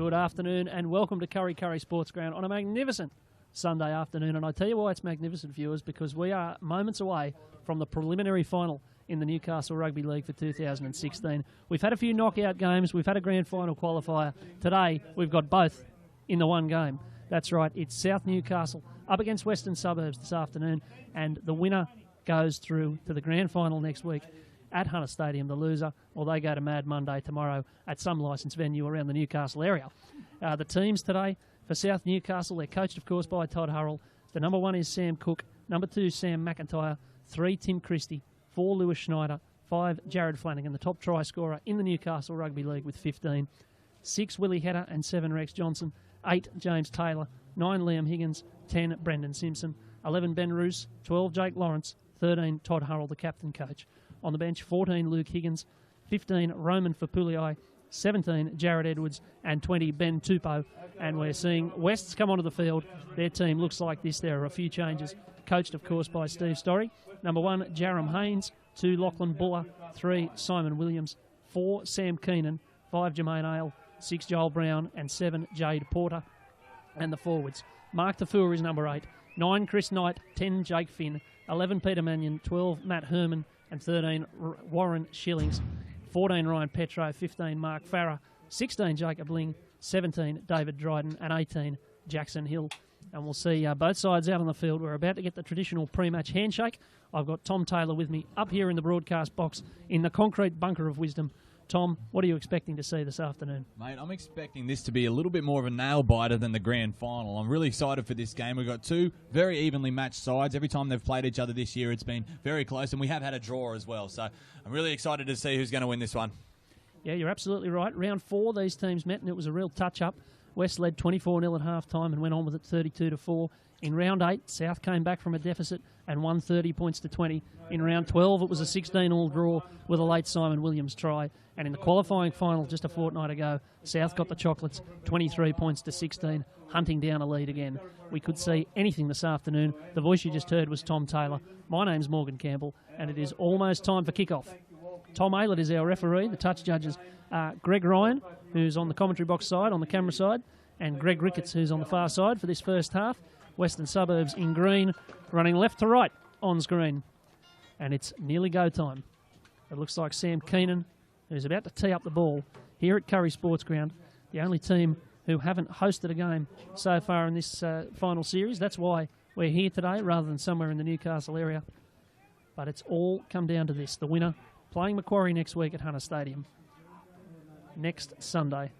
Good afternoon and welcome to Curry Sports Ground on a magnificent Sunday afternoon. And I tell you why it's magnificent, viewers, because we are moments away from the preliminary final in the Newcastle Rugby League for 2016. We've had a few knockout games. We've had a grand final qualifier. Today, we've got both in the one game. That's right. It's South Newcastle up against Western Suburbs this afternoon, and the winner goes through to the grand final next week at Hunter Stadium. The loser, or they go to Mad Monday tomorrow at some licensed venue around the Newcastle area. The teams today for South Newcastle, they're coached, of course, by Todd Hurrell. The number 1 is Sam Cook, number 2 Sam McIntyre, 3 Tim Christie, 4 Lewis Schneider, 5 Jared Flanagan, the top try scorer in the Newcastle Rugby League with 15, 6 Willie Hedder and 7 Rex Johnson, 8 James Taylor, 9 Liam Higgins, 10 Brendan Simpson, 11 Ben Roos, 12 Jake Lawrence, 13 Todd Hurrell, the captain coach. On the bench, 14 Luke Higgins, 15 Roman Fapulii, 17 Jared Edwards, and 20 Ben Tupou. And we're seeing Wests come onto the field. Their team looks like this. There are a few changes, coached, of course, by Steve Storey. Number 1, Jarom Haynes, 2 Lachlan Buller, 3 Simon Williams, 4 Sam Keenan, 5 Jermaine Ale, 6 Joel Brown, and 7 Jade Porter. And the forwards, Mark Tafua is number 8, 9 Chris Knight, 10 Jake Finn, 11 Peter Mannion, 12 Matt Herman, and 13 Warren Shillings, 14 Ryan Petro, 15 Mark Farrer, 16 Jacob Ling, 17 David Dryden, and 18 Jackson Hill. And we'll see both sides out on the field. We're about to get the traditional pre-match handshake. I've got Tom Taylor with me up here in the broadcast box in the concrete bunker of wisdom. Tom, what are you expecting to see this afternoon? Mate, I'm expecting this to be a little bit more of a nail-biter than the grand final. I'm really excited for this game. We've got 2 very evenly matched sides. Every time they've played each other this year, it's been very close, and we have had a draw as well. So I'm really excited to see who's going to win this one. Yeah, you're absolutely right. Round 4, these teams met, and it was a real touch-up. West led 24-0 at half-time and went on with it 32-4. In round 8, South came back from a deficit and won 30 points to 20. In round 12, it was a 16-all draw with a late Simon Williams try. And in the qualifying final just a fortnight ago, South got the chocolates, 23 points to 16, hunting down a lead again. We could see anything this afternoon. The voice you just heard was Tom Taylor. My name's Morgan Campbell, and it is almost time for kickoff. Tom Aylett is our referee. The touch judges are Greg Ryan, who's on the commentary box side, on the camera side, and Greg Ricketts, who's on the far side for this first half. Western Suburbs in green, running left to right on screen. And it's nearly go time. It looks like Sam Keenan, who's about to tee up the ball here at Curry Sports Ground, the only team who haven't hosted a game so far in this final series. That's why we're here today rather than somewhere in the Newcastle area. But it's all come down to this. The winner playing Macquarie next week at Hunter Stadium next Sunday.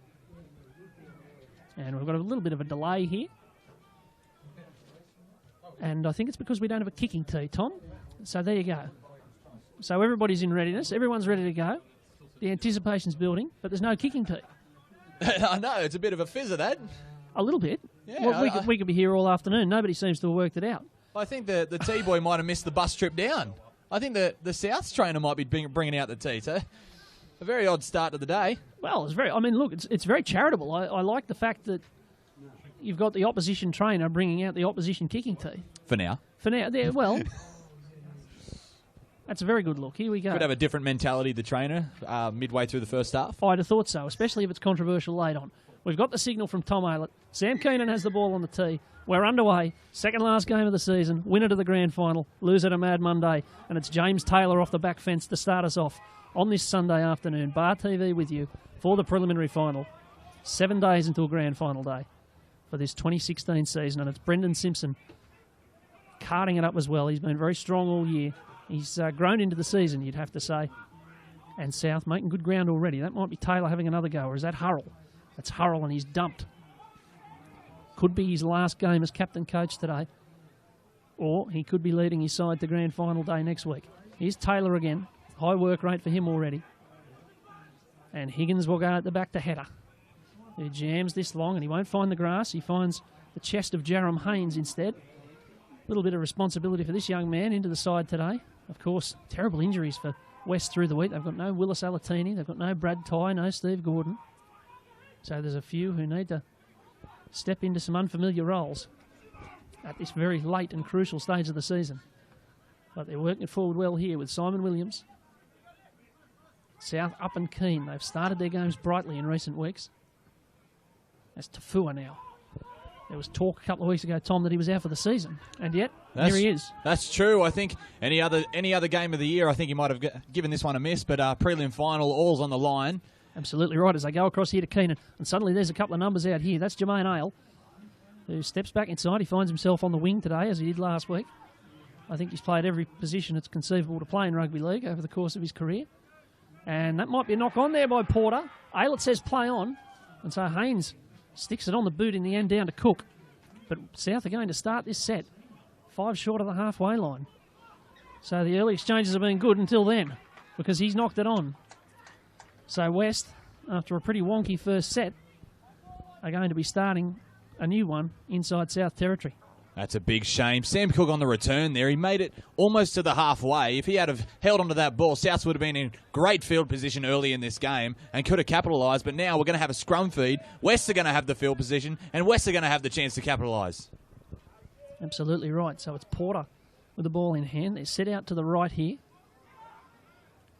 And we've got a little bit of a delay here. And I think it's because we don't have a kicking tee, Tom. So there you go. So everybody's in readiness. Everyone's ready to go. The anticipation's building, but there's no kicking tee. I know, it's a bit of a fizzer, that. A little bit. Yeah, well, we could be here all afternoon. Nobody seems to have worked it out. I think the T-boy might have missed the bus trip down. I think the South's trainer might be bringing out the tea. So a very odd start to the day. Well, it's very charitable. I like the fact that you've got the opposition trainer bringing out the opposition kicking tee. For now. Well, that's a very good look. Here we go. Could have a different mentality, the trainer, midway through the first half. I'd have thought so, especially if it's controversial late on. We've got the signal from Tom Aylett. Sam Keenan has the ball on the tee. We're underway. Second last game of the season. Winner to the grand final. Loser to Mad Monday. And it's James Taylor off the back fence to start us off on this Sunday afternoon. Bar TV with you for the preliminary final. 7 days until grand final day for this 2016 season. And it's Brendan Simpson carting it up as well. He's been very strong all year. He's grown into the season, you'd have to say. And South making good ground already. That might be Taylor having another go, or is that Hurrell? That's Hurrell, and he's dumped. Could be his last game as captain coach today. Or he could be leading his side to grand final day next week. Here's Taylor again. High work rate for him already. And Higgins will go at the back to Hedder, who jams this long, and he won't find the grass. He finds the chest of Jarom Haynes instead. A little bit of responsibility for this young man into the side today. Of course, terrible injuries for West through the week. They've got no Willis Alatini. They've got no Brad Tye, no Steve Gordon. So there's a few who need to step into some unfamiliar roles at this very late and crucial stage of the season. But they're working it forward well here with Simon Williams. South up and keen. They've started their games brightly in recent weeks. That's Tafua now. There was talk a couple of weeks ago, Tom, that he was out for the season, and yet here he is. That's true. I think any other game of the year, I think he might have given this one a miss, but prelim final, all's on the line. Absolutely right, as they go across here to Keenan, and suddenly there's a couple of numbers out here. That's Jermaine Ale, who steps back inside. He finds himself on the wing today, as he did last week. I think he's played every position it's conceivable to play in rugby league over the course of his career. And that might be a knock on there by Porter. Aylett says play on, and so Haynes sticks it on the boot in the end down to Cook. But South are going to start this set 5 short of the halfway line. So the early exchanges have been good until then, because he's knocked it on. So West, after a pretty wonky first set, are going to be starting a new one inside South territory. That's a big shame. Sam Cook on the return there. He made it almost to the halfway. If he had have held onto that ball, Souths would have been in great field position early in this game and could have capitalised. But now we're going to have a scrum feed. West are going to have the field position, and West are going to have the chance to capitalise. Absolutely right. So it's Porter with the ball in hand. They're set out to the right here.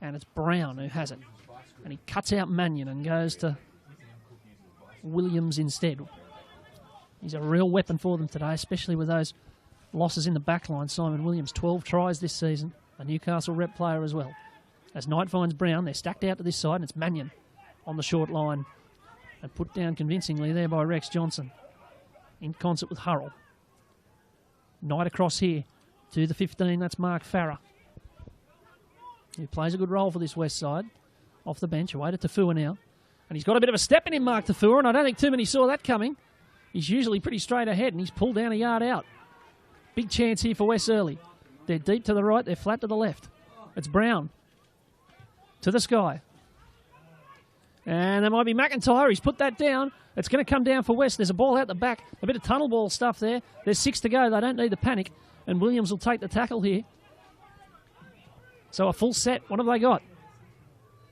And it's Brown who has it. And he cuts out Mannion and goes to Williams instead. He's a real weapon for them today, especially with those losses in the back line. Simon Williams, 12 tries this season, a Newcastle rep player as well. As Knight finds Brown, they're stacked out to this side, and it's Mannion on the short line and put down convincingly there by Rex Johnson in concert with Hurrell. Knight across here to the 15, that's Mark Farrer, who plays a good role for this West side. Off the bench, away to Tafua now. And he's got a bit of a step in him, Mark Tafua, and I don't think too many saw that coming. He's usually pretty straight ahead, and he's pulled down a yard out. Big chance here for West early. They're deep to the right, they're flat to the left. It's Brown to the sky. And there might be McIntyre. He's put that down. It's going to come down for West. There's a ball out the back. A bit of tunnel ball stuff there. There's 6 to go. They don't need the panic. And Williams will take the tackle here. So a full set. What have they got?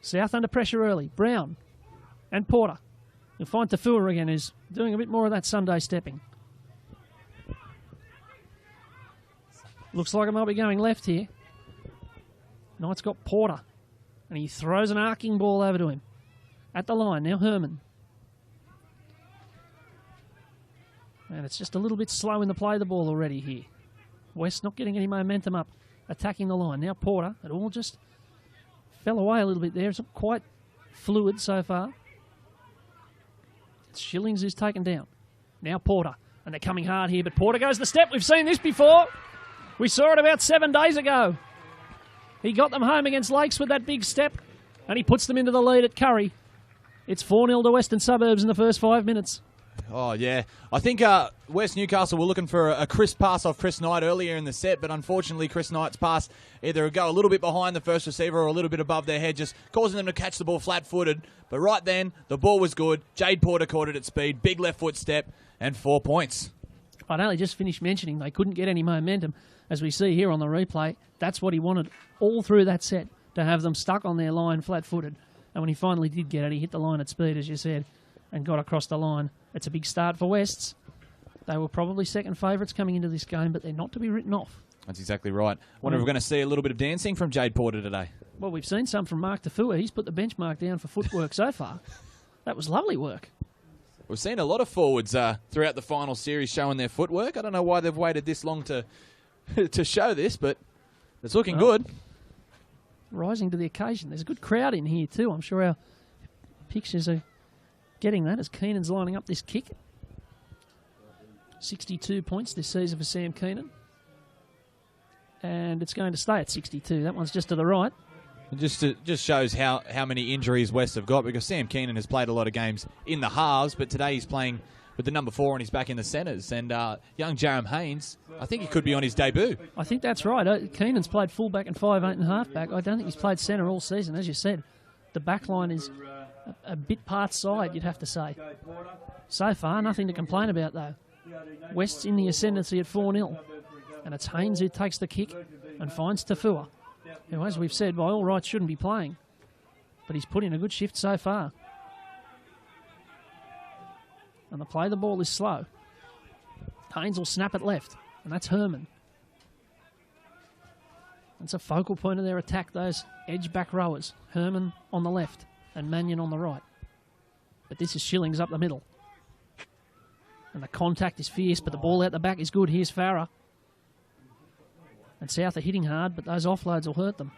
South under pressure early. Brown and Porter. You'll find Tafua again, who's doing a bit more of that Sunday stepping. Looks like it might be going left here. Knight's got Porter. And he throws an arcing ball over to him. At the line, now Herman. And it's just a little bit slow in the play of the ball already here. West not getting any momentum up, attacking the line. Now Porter, it all just fell away a little bit there. It's not quite fluid so far. It's Shillings who's taken down. Now Porter, and they're coming hard here, but Porter goes the step. We've seen this before. We saw it about 7 days ago. He got them home against Lakes with that big step, and he puts them into the lead at Curry. It's 4-0 to Western Suburbs in the first 5 minutes. Oh, yeah. I think West Newcastle were looking for a crisp pass off Chris Knight earlier in the set, but unfortunately Chris Knight's pass either go a little bit behind the first receiver or a little bit above their head, just causing them to catch the ball flat-footed. But right then, the ball was good. Jade Porter caught it at speed, big left foot step, and 4 points. I'd only just finished mentioning they couldn't get any momentum, as we see here on the replay. That's what he wanted all through that set, to have them stuck on their line flat-footed. And when he finally did get it, he hit the line at speed, as you said, and got across the line. It's a big start for Wests. They were probably second favourites coming into this game, but they're not to be written off. That's exactly right. Wonder if we're going to see a little bit of dancing from Jade Porter today. Well, we've seen some from Mark Tafua. He's put the benchmark down for footwork so far. That was lovely work. We've seen a lot of forwards throughout the final series showing their footwork. I don't know why they've waited this long to to show this, but it's looking good. Rising to the occasion. There's a good crowd in here too. I'm sure our pictures are getting that as Keenan's lining up this kick. 62 points this season for Sam Keenan. And it's going to stay at 62. That one's just to the right. It just shows how many injuries West have got, because Sam Keenan has played a lot of games in the halves, but today he's playing with the number 4 and he's back in the centres. And young Jarom Haynes, I think he could be on his debut. I think that's right. Keenan's played fullback and 5'8" and halfback. I don't think he's played centre all season. As you said, the back line is a bit part side, you'd have to say. So far, nothing to complain about, though. West's in the ascendancy at 4-0. And it's Haynes who takes the kick and finds Tafua, who, as we've said, by all rights shouldn't be playing. But he's put in a good shift so far. And the play of the ball is slow. Haynes will snap it left, and that's Herman. That's a focal point of their attack, those edge back rowers. Herman on the left and Mannion on the right. But this is Shillings up the middle. And the contact is fierce, but the ball out the back is good. Here's Farah. And South are hitting hard, but those offloads will hurt them.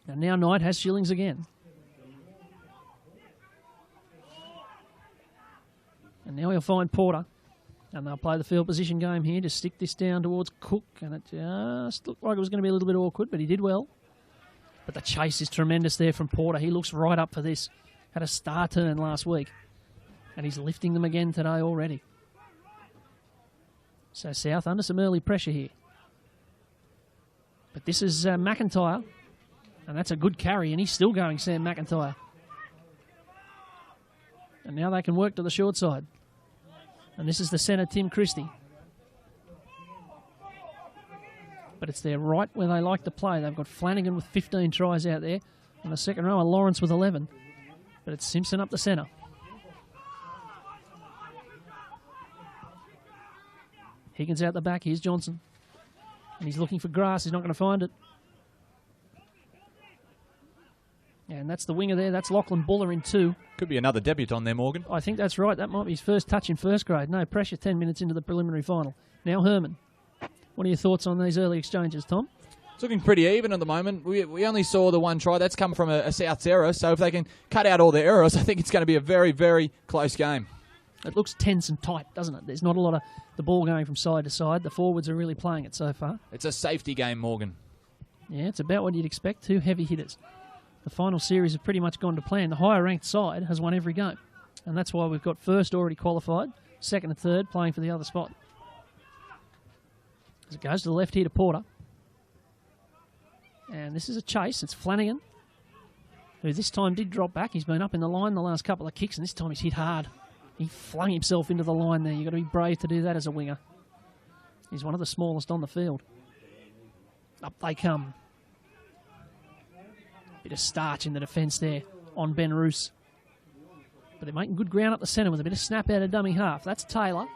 And now Knight has Shillings again. And now he'll find Porter. And they'll play the field position game here to stick this down towards Cook. And it just looked like it was going to be a little bit awkward, but he did well. But the chase is tremendous there from Porter. He looks right up for this. Had a star turn last week. And he's lifting them again today already. So South under some early pressure here. But this is McIntyre. And that's a good carry, and he's still going, Sam McIntyre. And now they can work to the short side. And this is the centre, Tim Christie. But it's their right where they like to play. They've got Flanagan with 15 tries out there. And the second rower, Lawrence with 11. But it's Simpson up the centre. Higgins out the back. Here's Johnson. And he's looking for grass. He's not going to find it. And that's the winger there. That's Lachlan Buller in 2. Could be another debutant there, Morgan. I think that's right. That might be his first touch in first grade. No pressure 10 minutes into the preliminary final. Now Herman. What are your thoughts on these early exchanges, Tom? It's looking pretty even at the moment. We only saw the one try. That's come from a South's error. So if they can cut out all their errors, I think it's going to be a very, very close game. It looks tense and tight, doesn't it? There's not a lot of the ball going from side to side. The forwards are really playing it so far. It's a safety game, Morgan. Yeah, it's about what you'd expect. 2 heavy hitters. The final series have pretty much gone to plan. The higher-ranked side has won every game. And that's why we've got first already qualified, second and third playing for the other spot. As it goes to the left here to Porter. And this is a chase. It's Flanagan, who this time did drop back. He's been up in the line the last couple of kicks, and this time he's hit hard. He flung himself into the line there. You've got to be brave to do that as a winger. He's one of the smallest on the field. Up they come. Bit of starch in the defence there on Ben Roos. But they're making good ground up the centre with a bit of snap out of dummy half. That's Taylor.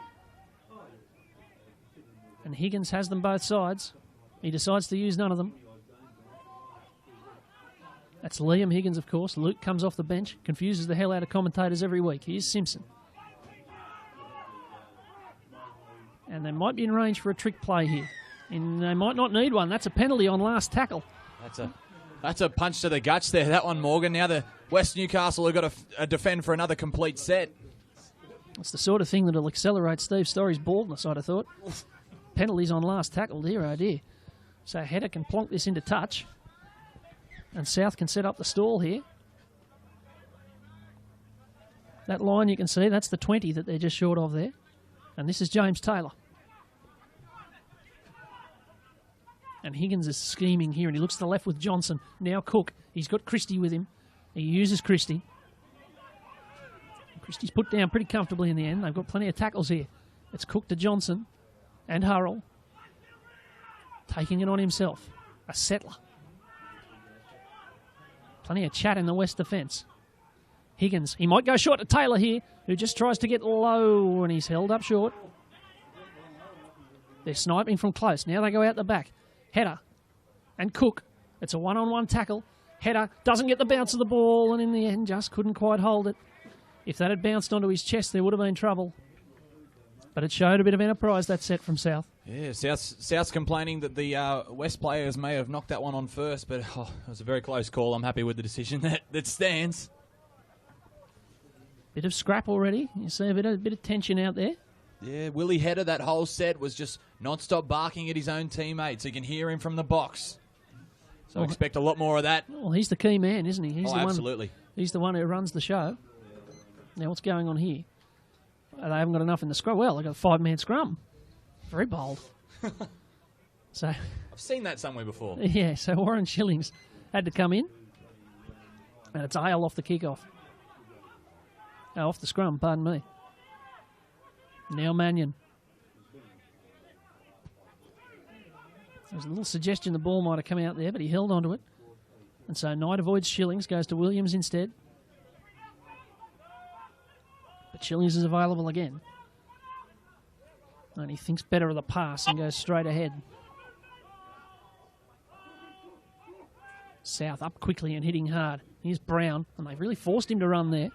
And Higgins has them both sides. He decides to use none of them. That's Liam Higgins, of course. Luke comes off the bench. Confuses the hell out of commentators every week. Here's Simpson. And they might be in range for a trick play here. And they might not need one. That's a penalty on last tackle. That's a punch to the guts there, that one, Morgan. Now the West Newcastle have got to defend for another complete set. It's the sort of thing that'll accelerate Steve Story's baldness, I'd have thought. Penalties on last tackle, dear oh dear. So Hedder can plonk this into touch. And South can set up the stall here. That line you can see, that's the 20 that they're just short of there. And this is James Taylor. And Higgins is scheming here, and he looks to the left with Johnson. Now Cook. He's got Christie with him. He uses Christie. Christie's put down pretty comfortably in the end. They've got plenty of tackles here. It's Cook to Johnson and Hurrell. Taking it on himself. A settler. Plenty of chat in the West defence. Higgins. He might go short to Taylor here, who just tries to get low, and he's held up short. They're sniping from close. Now they go out the back. Hedder and Cook. It's a one-on-one tackle. Hedder doesn't get the bounce of the ball, and in the end just couldn't quite hold it. If that had bounced onto his chest, there would have been trouble. But it showed a bit of enterprise, that set from South. Yeah, South's complaining that the West players may have knocked that one on first, but it was a very close call. I'm happy with the decision that stands. Bit of scrap already. You see a bit of tension out there. Yeah, Willie Hedder, that whole set was just non-stop barking at his own teammates. You can hear him from the box. So expect a lot more of that. Well, he's the key man, isn't he? Absolutely. He's the one who runs the show. Now, what's going on here? They haven't got enough in the scrum. Well, they've got a 5-man scrum. Very bold. So I've seen that somewhere before. Yeah, so Warren Shillings had to come in. And it's Hale off the kickoff. Off the scrum, pardon me. Now Mannion. There was a little suggestion the ball might have come out there, but he held onto it. And so Knight avoids Shillings, goes to Williams instead. But Shillings is available again. And he thinks better of the pass and goes straight ahead. South up quickly and hitting hard. Here's Brown, and they've really forced him to run there.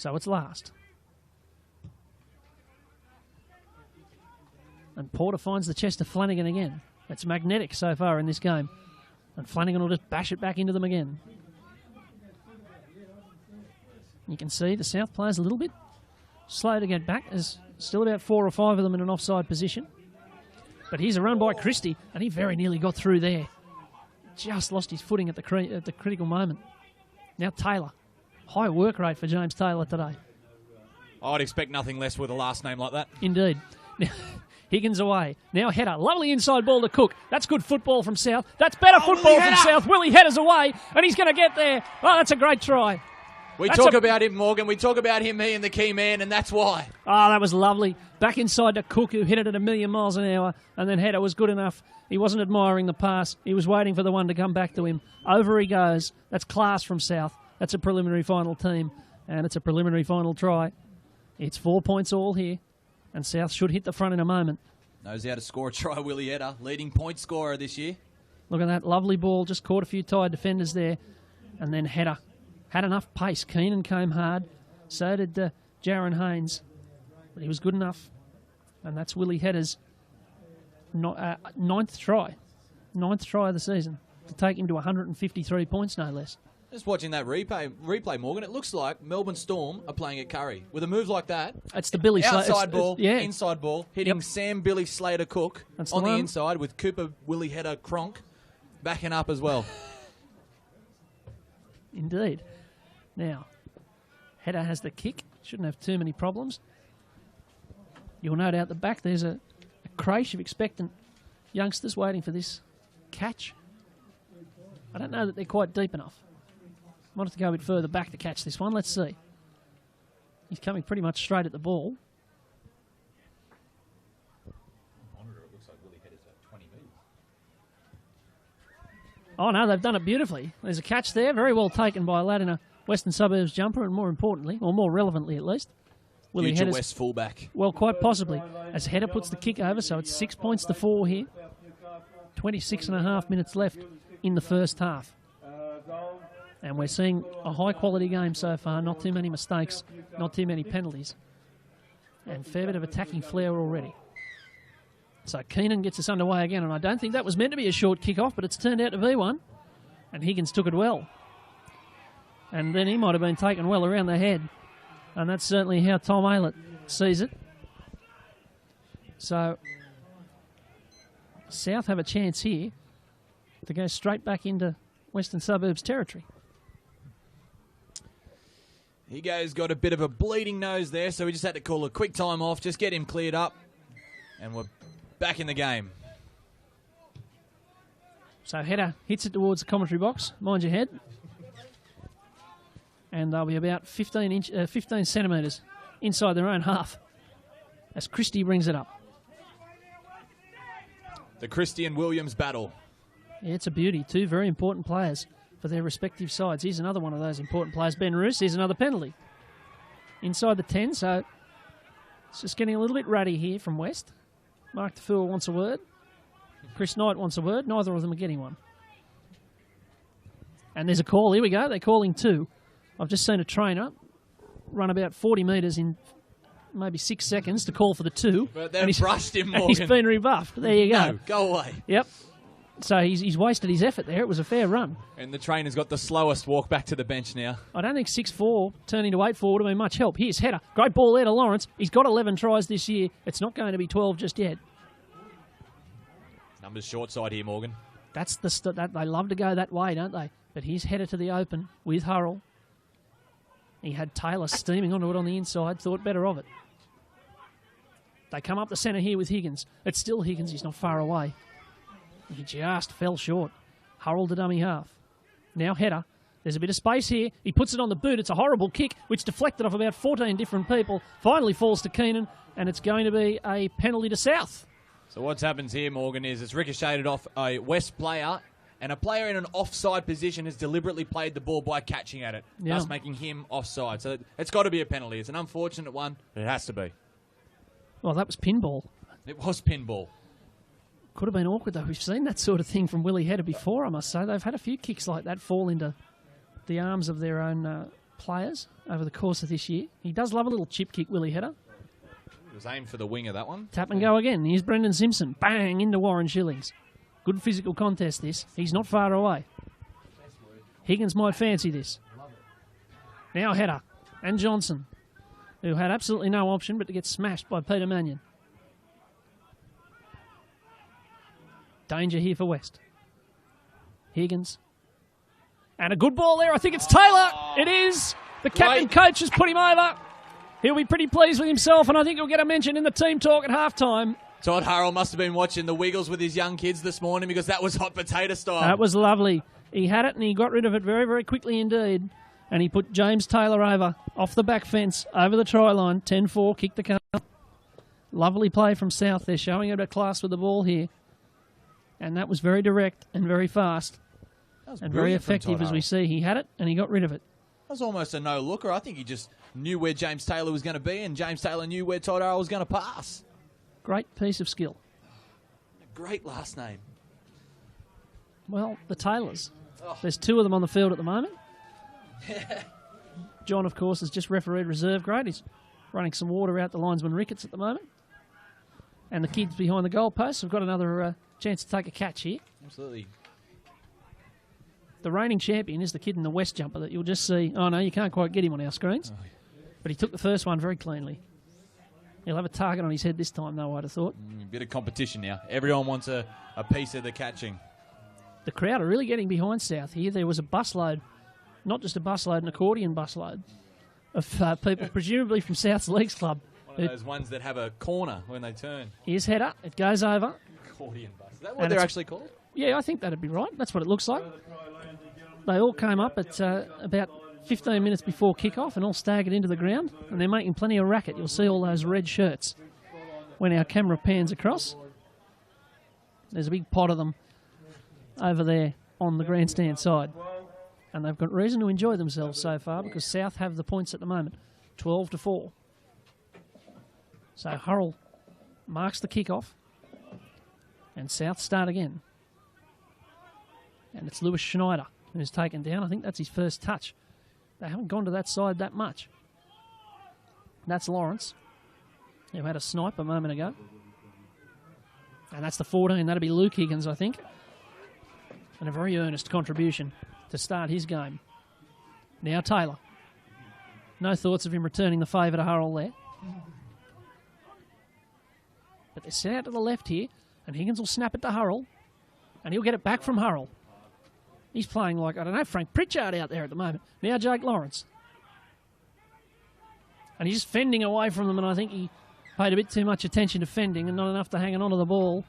So it's last. And Porter finds the chest of Flanagan again. It's magnetic so far in this game. And Flanagan will just bash it back into them again. You can see the South players a little bit slow to get back. There's still about 4 or 5 of them in an offside position. But here's a run by Christie, and he very nearly got through there. Just lost his footing at the critical moment. Now Taylor. High work rate for James Taylor today. I'd expect nothing less with a last name like that. Indeed. Now, Higgins away. Now Header. Lovely inside ball to Cook. That's good football from South. That's better football from South. Willie Header's away, and he's going to get there. Oh, that's a great try. We talk about him, Morgan. We talk about him being the key man, and that's why. Oh, that was lovely. Back inside to Cook, who hit it at 1,000,000 miles an hour, and then Header was good enough. He wasn't admiring the pass. He was waiting for the one to come back to him. Over he goes. That's class from South. That's a preliminary final team, and it's a preliminary final try. It's 4 points all here, and South should hit the front in a moment. Knows how to score a try, Willie Header, leading point scorer this year. Look at that lovely ball. Just caught a few tired defenders there, and then Header. Had enough pace. Keenan came hard. So did Jaron Haynes. But he was good enough. And that's Willie Header's ninth try. Ninth try of the season. To take him to 153 points, no less. Just watching that replay, Morgan, it looks like Melbourne Storm are playing at Curry. With a move like that, it's the Billy outside ball, yeah. inside ball, hitting Sam Billy Slater Cook on the inside with Cooper Willie Header Cronk backing up as well. Indeed. Now, Header has the kick. Shouldn't have too many problems. You'll note out the back there's a crash of expectant youngsters waiting for this catch. I don't know that they're quite deep enough. Might have to go a bit further back to catch this one. Let's see. He's coming pretty much straight at the ball. Oh, no, they've done it beautifully. There's a catch there. Very well taken by a lad in a Western Suburbs jumper, and more importantly, or more relevantly at least, Willie Future Header's West fullback. Well, quite possibly. As Header puts the kick over, so it's 6 points to 4 here. 26 and a half minutes left in the first half. And we're seeing a high-quality game so far. Not too many mistakes, not too many penalties. And fair bit of attacking flair already. So Keenan gets us underway again, and I don't think that was meant to be a short kick-off, but it's turned out to be one. And Higgins took it well. And then he might have been taken well around the head. And that's certainly how Tom Aylett sees it. So South have a chance here to go straight back into Western Suburbs territory. Higo's got a bit of a bleeding nose there, so we just had to call a quick time off, just get him cleared up, and we're back in the game. So Header hits it towards the commentary box. Mind your head. And they'll be about 15 centimetres inside their own half as Christie brings it up. The Christie and Williams battle. Yeah, it's a beauty. Two very important players for their respective sides. Here's another one of those important players, Ben Roos. Here's another penalty. Inside the 10, so it's just getting a little bit ratty here from West. Mark DeFua wants a word. Chris Knight wants a word. Neither of them are getting one. And there's a call. Here we go. They're calling two. I've just seen a trainer run about 40 metres in maybe 6 seconds to call for the two. But they've brushed him, Morgan. He's been rebuffed. There you go. No, go away. Yep. So he's wasted his effort there. It was a fair run. And the trainer's got the slowest walk back to the bench now. I don't think 6'4" turning to 8'4" would have been much help. Here's Header. Great ball there to Lawrence. He's got 11 tries this year. It's not going to be 12 just yet. Numbers short side here, Morgan. That's that they love to go that way, don't they? But here's Header to the open with Hurrell. He had Taylor steaming onto it on the inside. Thought better of it. They come up the centre here with Higgins. It's still Higgins. He's not far away. He just fell short. Hurrell to dummy half. Now Header. There's a bit of space here. He puts it on the boot. It's a horrible kick, which deflected off about 14 different people. Finally falls to Keenan, and it's going to be a penalty to South. So what's happened here, Morgan, is it's ricocheted off a West player, and a player in an offside position has deliberately played the ball by catching at it, thus making him offside. So it's got to be a penalty. It's an unfortunate one, but it has to be. Well, that was pinball. It was pinball. Could have been awkward, though. We've seen that sort of thing from Willie Header before, I must say. They've had a few kicks like that fall into the arms of their own players over the course of this year. He does love a little chip kick, Willie Header. It was aimed for the winger, that one. Tap and go again. Here's Brendan Simpson. Bang, into Warren Shillings. Good physical contest, this. He's not far away. Higgins might fancy this. Now Header and Johnson, who had absolutely no option but to get smashed by Peter Mannion. Danger here for West. Higgins. And a good ball there. I think it's Taylor. It is. The captain coach has put him over. He'll be pretty pleased with himself, and I think he'll get a mention in the team talk at halftime. Todd Harrell must have been watching the Wiggles with his young kids this morning because that was hot potato style. That was lovely. He had it and he got rid of it very, very quickly indeed. And he put James Taylor over, off the back fence, over the try line. 10-4, kicked the cup. Lovely play from South. They're showing a bit of class with the ball here. And that was very direct and very fast. And very effective as we see. He had it and he got rid of it. That was almost a no-looker. I think he just knew where James Taylor was going to be, and James Taylor knew where Todd Harrell was going to pass. Great piece of skill. Great last name. Well, the Taylors. There's two of them on the field at the moment. John, of course, has just refereed reserve grade. He's running some water out the linesman Ricketts at the moment. And the kids behind the goalposts have got another chance to take a catch here. Absolutely. The reigning champion is the kid in the West jumper that you'll just see. Oh, no, you can't quite get him on our screens. Oh, yeah. But he took the first one very cleanly. He'll have a target on his head this time, though, I'd have thought. Bit of competition now. Everyone wants a piece of the catching. The crowd are really getting behind South here. There was a busload, not just a busload, an accordion busload of people, presumably from South's Leagues Club. One of those ones that have a corner when they turn. Here's Header. It goes over. Accordion bus. Is that what they're actually called? Yeah, I think that'd be right. That's what it looks like. They all came up at about 15 minutes before kick-off and all staggered into the ground, and they're making plenty of racket. You'll see all those red shirts when our camera pans across. There's a big pot of them over there on the grandstand side, and they've got reason to enjoy themselves so far because South have the points at the moment, 12-4. So Hurrell marks the kick-off, and South start again. And it's Lewis Schneider who's taken down. I think that's his first touch. They haven't gone to that side that much. That's Lawrence, who had a snipe a moment ago. And that's the 14. That'll be Luke Higgins, I think. And a very earnest contribution to start his game. Now Taylor. No thoughts of him returning the favour to Hurrell there. But they're set out to the left here, and Higgins will snap it to Hurrell, and he'll get it back from Hurrell. He's playing like, I don't know, Frank Pritchard out there at the moment. Now Jake Lawrence. And he's just fending away from them, and I think he paid a bit too much attention to fending and not enough to hanging on to the ball.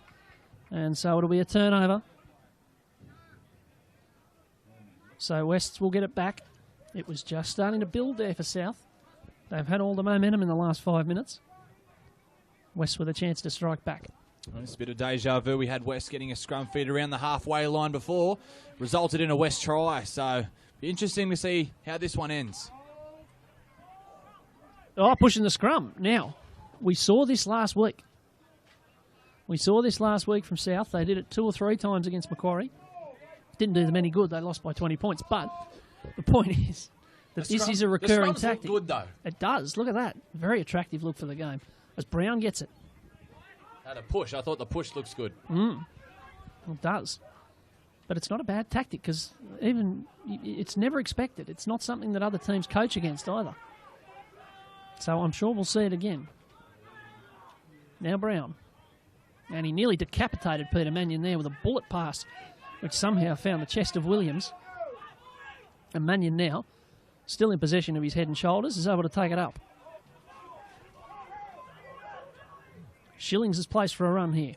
And so it'll be a turnover. So West will get it back. It was just starting to build there for South. They've had all the momentum in the last 5 minutes. West with a chance to strike back. Well, it's a bit of deja vu. We had West getting a scrum feed around the halfway line before. Resulted in a West try. So, be interesting to see how this one ends. Oh, pushing the scrum. Now, we saw this last week. We saw this last week from South. They did it 2 or 3 times against Macquarie. Didn't do them any good. They lost by 20 points. But the point is that this is a recurring tactic. Look good, though. It does. Look at that. Very attractive look for the game. As Brown gets it. Had a push. I thought the push looks good. Well, it does. But it's not a bad tactic because even it's never expected. It's not something that other teams coach against either. So I'm sure we'll see it again. Now Brown. And he nearly decapitated Peter Mannion there with a bullet pass, which somehow found the chest of Williams. And Mannion now, still in possession of his head and shoulders, is able to take it up. Shillings is placed for a run here.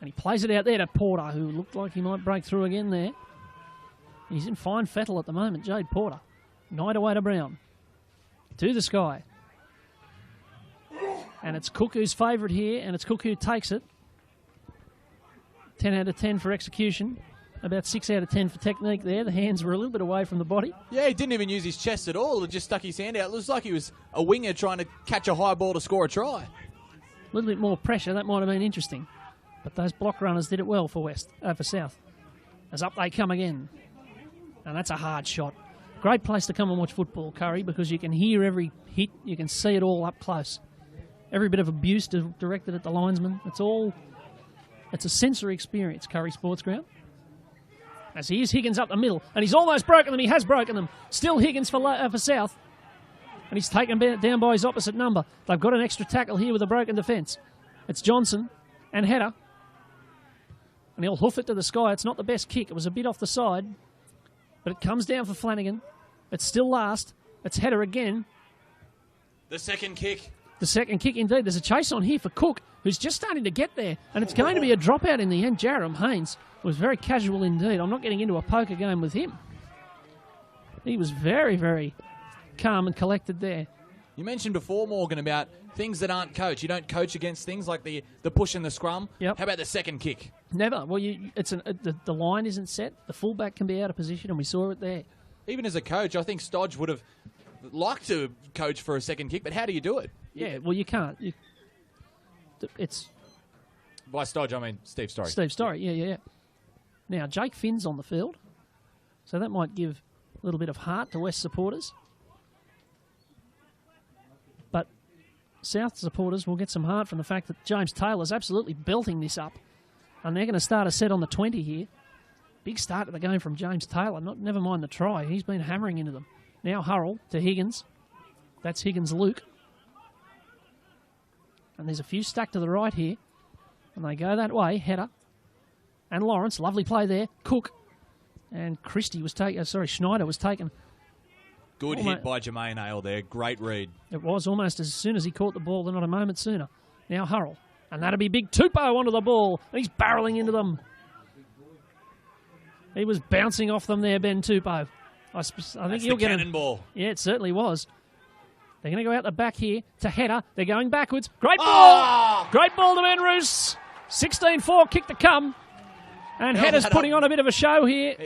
And he plays it out there to Porter, who looked like he might break through again there. He's in fine fettle at the moment, Jade Porter. Knight away to Brown. To the sky. And it's Cook who's favourite here, and it's Cook who takes it. 10 out of 10 for execution. About 6 out of 10 for technique there. The hands were a little bit away from the body. Yeah, he didn't even use his chest at all. He just stuck his hand out. It looks like he was a winger trying to catch a high ball to score a try. A little bit more pressure, that might have been interesting. But those block runners did it well for South. As up they come again. And that's a hard shot. Great place to come and watch football, Curry, because you can hear every hit, you can see it all up close. Every bit of abuse directed at the linesman. It's a sensory experience, Curry Sports Ground. As he is Higgins up the middle, and he's almost broken them. He has broken them. Still Higgins for South, and he's taken down by his opposite number. They've got an extra tackle here with a broken defence. It's Johnson and Header, and he'll hoof it to the sky. It's not the best kick. It was a bit off the side, but it comes down for Flanagan. It's still last. It's Header again. The second kick. The second kick, indeed. There's a chase on here for Cook, who's just starting to get there, and it's going to be a dropout in the end. Jerem Haynes was very casual indeed. I'm not getting into a poker game with him. He was very, very calm and collected there. You mentioned before, Morgan, about things that aren't coached. You don't coach against things like the push and the scrum. Yep. How about the second kick? Never. Well, the line isn't set. The fullback can be out of position, and we saw it there. Even as a coach, I think Stodge would have liked to coach for a second kick, but how do you do it? Yeah, well, you can't. It's by Stodge, I mean Steve Storey. Steve Storey, yeah. Now, Jake Finn's on the field, so that might give a little bit of heart to West supporters. But South supporters will get some heart from the fact that James Taylor's absolutely belting this up, and they're going to start a set on the 20 here. Big start to the game from James Taylor. Never mind the try. He's been hammering into them. Now Hurrell to Higgins. That's Higgins-Luke. And there's a few stacked to the right here. And they go that way. Header. And Lawrence. Lovely play there. Cook. And Christie was taken. Schneider was taken. Good hit by Jermaine Hale there. Great read. It was almost as soon as he caught the ball, not a moment sooner. Now Hurrell. And that'll be big Tupou onto the ball. And he's barrelling into them. He was bouncing off them there, Ben Tupou. I think he'll get a cannonball. Yeah, it certainly was. They're going to go out the back here to Header. They're going backwards. Great ball! Oh! Great ball to Ben Roos. 16-4, kick to come. And Header's putting on a bit of a show here.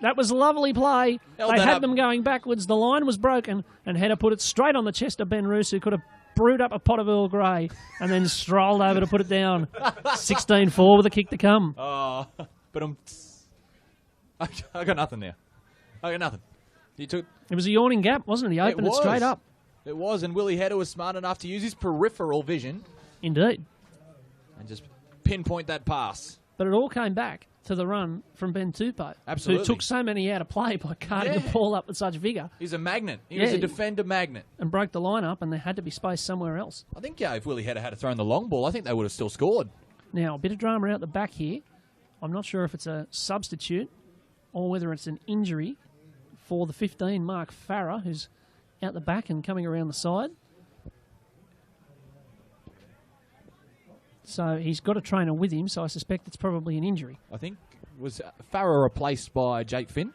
That was a lovely play. They had them going backwards. The line was broken, and Header put it straight on the chest of Ben Roos, who could have brewed up a pot of Earl Grey and then strolled over to put it down. 16-4 with a kick to come. Oh, but I got nothing there. I got nothing. It was a yawning gap, wasn't it? He opened it straight up. It was, and Willie Header was smart enough to use his peripheral vision. Indeed. And just pinpoint that pass. But it all came back to the run from Ben Tupou. Absolutely. Who took so many out of play by carting the ball up with such vigour. He's a magnet. He was a defender magnet. And broke the line up, and there had to be space somewhere else. I think, if Willie Header had thrown the long ball, I think they would have still scored. Now, a bit of drama out the back here. I'm not sure if it's a substitute or whether it's an injury for the 15, Mark Farah, who's out the back and coming around the side. So he's got a trainer with him, so I suspect it's probably an injury. I think. Was Farah replaced by Jake Finn?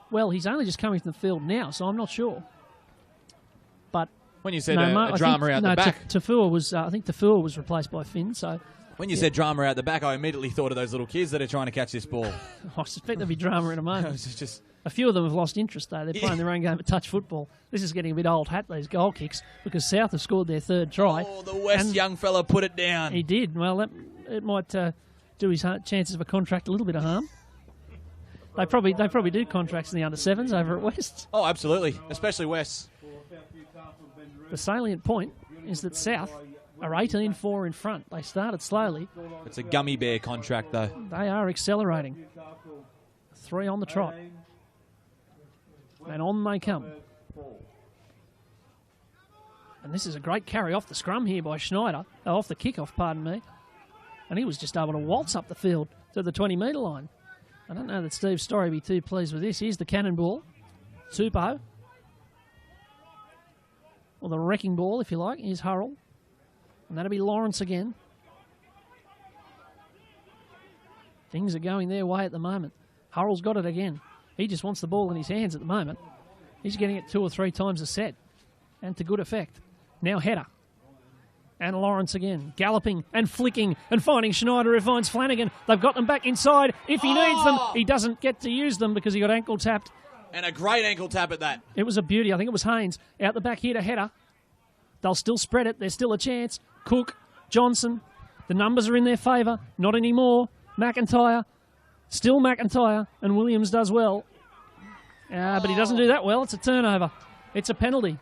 Well, he's only just coming to the field now, so I'm not sure. But when you said a drama out the back, Tafua was. I think Tafua was replaced by Finn. So when you said drama out the back, I immediately thought of those little kids that are trying to catch this ball. I suspect there'll be drama in a moment. just a few of them have lost interest, though. They're playing their own game of touch football. This is getting a bit old hat, these goal kicks, because South have scored their third try. Oh, the West young fella put it down. He did. Well, it might do his chances of a contract a little bit of harm. They probably do contracts in the under-7s over at West. Oh, absolutely, especially West. The salient point is that South are 18-4 in front. They started slowly. It's a gummy bear contract, though. They are accelerating. 3 on the trot. And on they come. And this is a great carry off the scrum here by Schneider. Off the kickoff, pardon me. And he was just able to waltz up the field to the 20-metre line. I don't know that Steve Storey will be too pleased with this. Here's the cannonball. Tupou. Or the wrecking ball, if you like. Here's Hurrell. And that'll be Lawrence again. Things are going their way at the moment. Hurrell's got it again. He just wants the ball in his hands at the moment. He's getting it 2 or 3 times a set. And to good effect. Now Header. And Lawrence again. Galloping and flicking and finding Schneider, who finds Flanagan. They've got them back inside. If he needs them, he doesn't get to use them because he got ankle tapped. And a great ankle tap at that. It was a beauty. I think it was Haynes. Out the back here to Header. They'll still spread it. There's still a chance. Cook, Johnson. The numbers are in their favour. Not anymore. McIntyre. Still McIntyre. And Williams does well. But he doesn't do that well. It's a turnover. It's a penalty.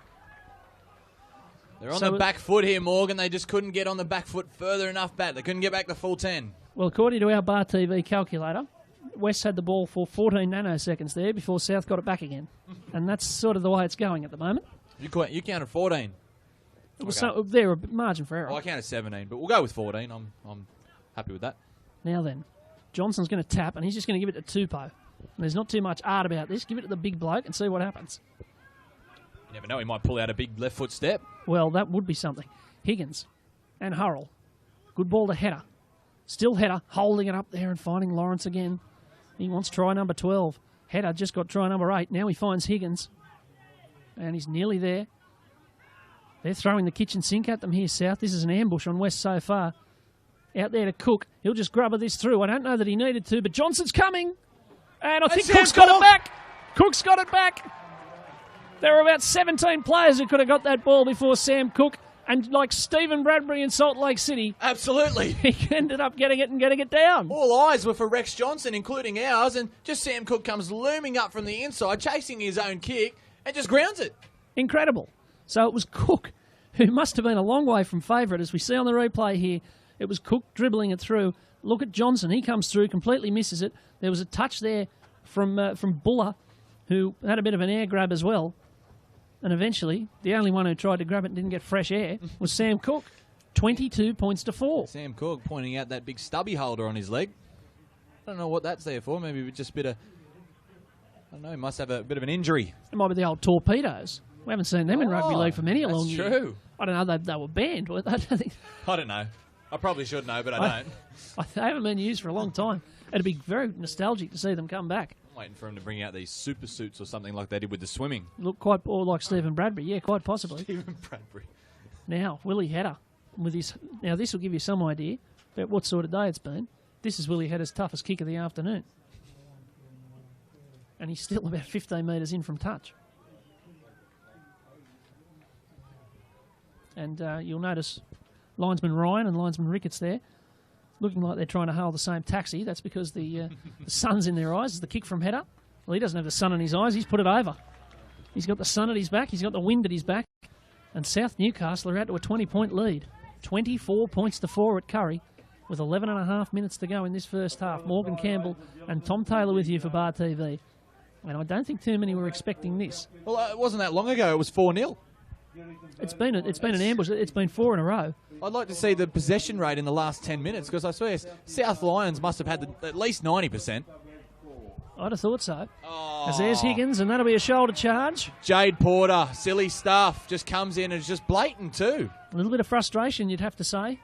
They're on the back foot here, Morgan. They just couldn't get on the back foot further enough back. They couldn't get back the full 10. Well, according to our Bar TV calculator, West had the ball for 14 nanoseconds there before South got it back again. And that's sort of the way it's going at the moment. You counted 14. It was there a margin for error. Well, I counted 17, but we'll go with 14. I'm happy with that. Now then, Johnson's going to tap, and he's just going to give it to Tupou. And there's not too much art about this. Give it to the big bloke and see what happens. You never know. He might pull out a big left foot step. Well, that would be something. Higgins and Hurrell. Good ball to Header. Still Header, holding it up there and finding Lawrence again. He wants try number 12. Header just got try number 8. Now he finds Higgins. And he's nearly there. They're throwing the kitchen sink at them here, South. This is an ambush on West so far. Out there to Cook. He'll just grubber this through. I don't know that he needed to, but Johnson's coming. And I think Cook's got it back. Cook's got it back. There were about 17 players who could have got that ball before Sam Cook. And like Stephen Bradbury in Salt Lake City. Absolutely. He ended up getting it and getting it down. All eyes were for Rex Johnson, including ours. And just Sam Cook comes looming up from the inside, chasing his own kick, and just grounds it. Incredible. So it was Cook, who must have been a long way from favourite. As we see on the replay here, it was Cook dribbling it through. Look at Johnson. He comes through, completely misses it. There was a touch there from Buller, who had a bit of an air grab as well. And eventually, the only one who tried to grab it and didn't get fresh air was Sam Cook. 22 points to 4. Sam Cook pointing out that big stubby holder on his leg. I don't know what that's there for. Maybe just a bit of... I don't know, he must have a bit of an injury. It might be the old torpedoes. We haven't seen them in rugby league for many a long year. That's true. I don't know, they were banned. I don't know. I probably should know, but I don't. They haven't been used for a long time. It'd be very nostalgic to see them come back. I'm waiting for him to bring out these super suits or something like they did with the swimming. Look quite like Stephen Bradbury. Yeah, quite possibly. Stephen Bradbury. Now, Willie Header. Now, this will give you some idea about what sort of day it's been. This is Willie Header's toughest kick of the afternoon. And he's still about 15 metres in from touch. And you'll notice linesman Ryan and linesman Ricketts there, looking like they're trying to hail the same taxi. That's because the sun's in their eyes. It's the kick from Header. Well, he doesn't have the sun in his eyes. He's put it over. He's got the sun at his back. He's got the wind at his back. And South Newcastle are out to a 20-point lead. 24 points to 4 at Curry with 11 and a half minutes to go in this first half. Morgan Campbell and Tom Taylor with you for Bar TV. And I don't think too many were expecting this. Well, it wasn't that long ago. It was 4-0. It's been an ambush. It's been 4 in a row. I'd like to see the possession rate in the last 10 minutes because I swear South Lions must have had at least 90%. I'd have thought so. Oh. As there's Higgins, and that'll be a shoulder charge. Jade Porter, silly stuff, just comes in and it's just blatant too. A little bit of frustration, you'd have to say.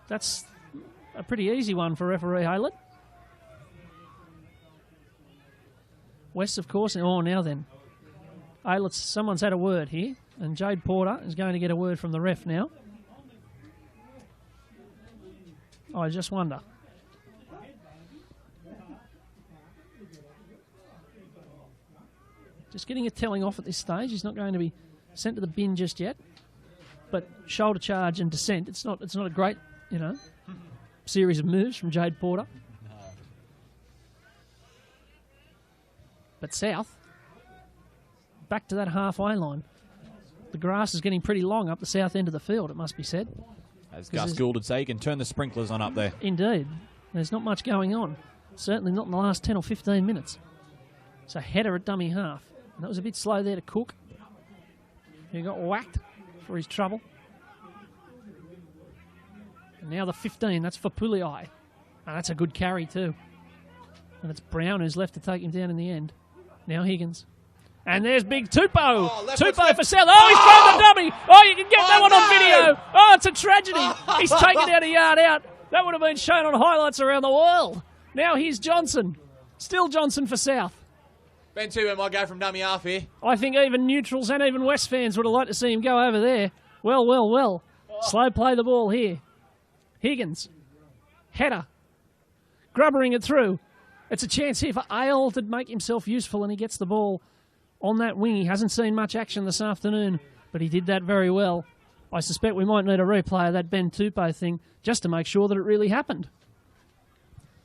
That's a pretty easy one for referee Haylett. West, of course. Oh, now then. Someone's had a word here, and Jade Porter is going to get a word from the ref now. I just wonder. Just getting a telling off at this stage. He's not going to be sent to the bin just yet. But shoulder charge and descent, it's not a great, series of moves from Jade Porter. No. But South, back to that halfway line. The grass is getting pretty long up the south end of the field, it must be said. As Gus Gould would say, you can turn the sprinklers on up there. Indeed. There's not much going on. Certainly not in the last 10 or 15 minutes. So Header at dummy half. And that was a bit slow there to Cook. He got whacked for his trouble. And now the 15, that's for Puliai. And that's a good carry too. And it's Brown who's left to take him down in the end. Now Higgins. And there's big Tupou. Tupou for South. Oh, he's thrown the dummy. Oh, you can get that one on video. Oh, it's a tragedy. He's taken out a yard out. That would have been shown on highlights around the world. Now here's Johnson. Still Johnson for South. Ben Tupou might go from dummy half here. I think even neutrals and even West fans would have liked to see him go over there. Well. Slow play the ball here. Higgins. Header. Grubbering it through. It's a chance here for Ale to make himself useful, and he gets the ball on that wing. He hasn't seen much action this afternoon, but he did that very well. I suspect we might need a replay of that Ben Tupou thing just to make sure that it really happened.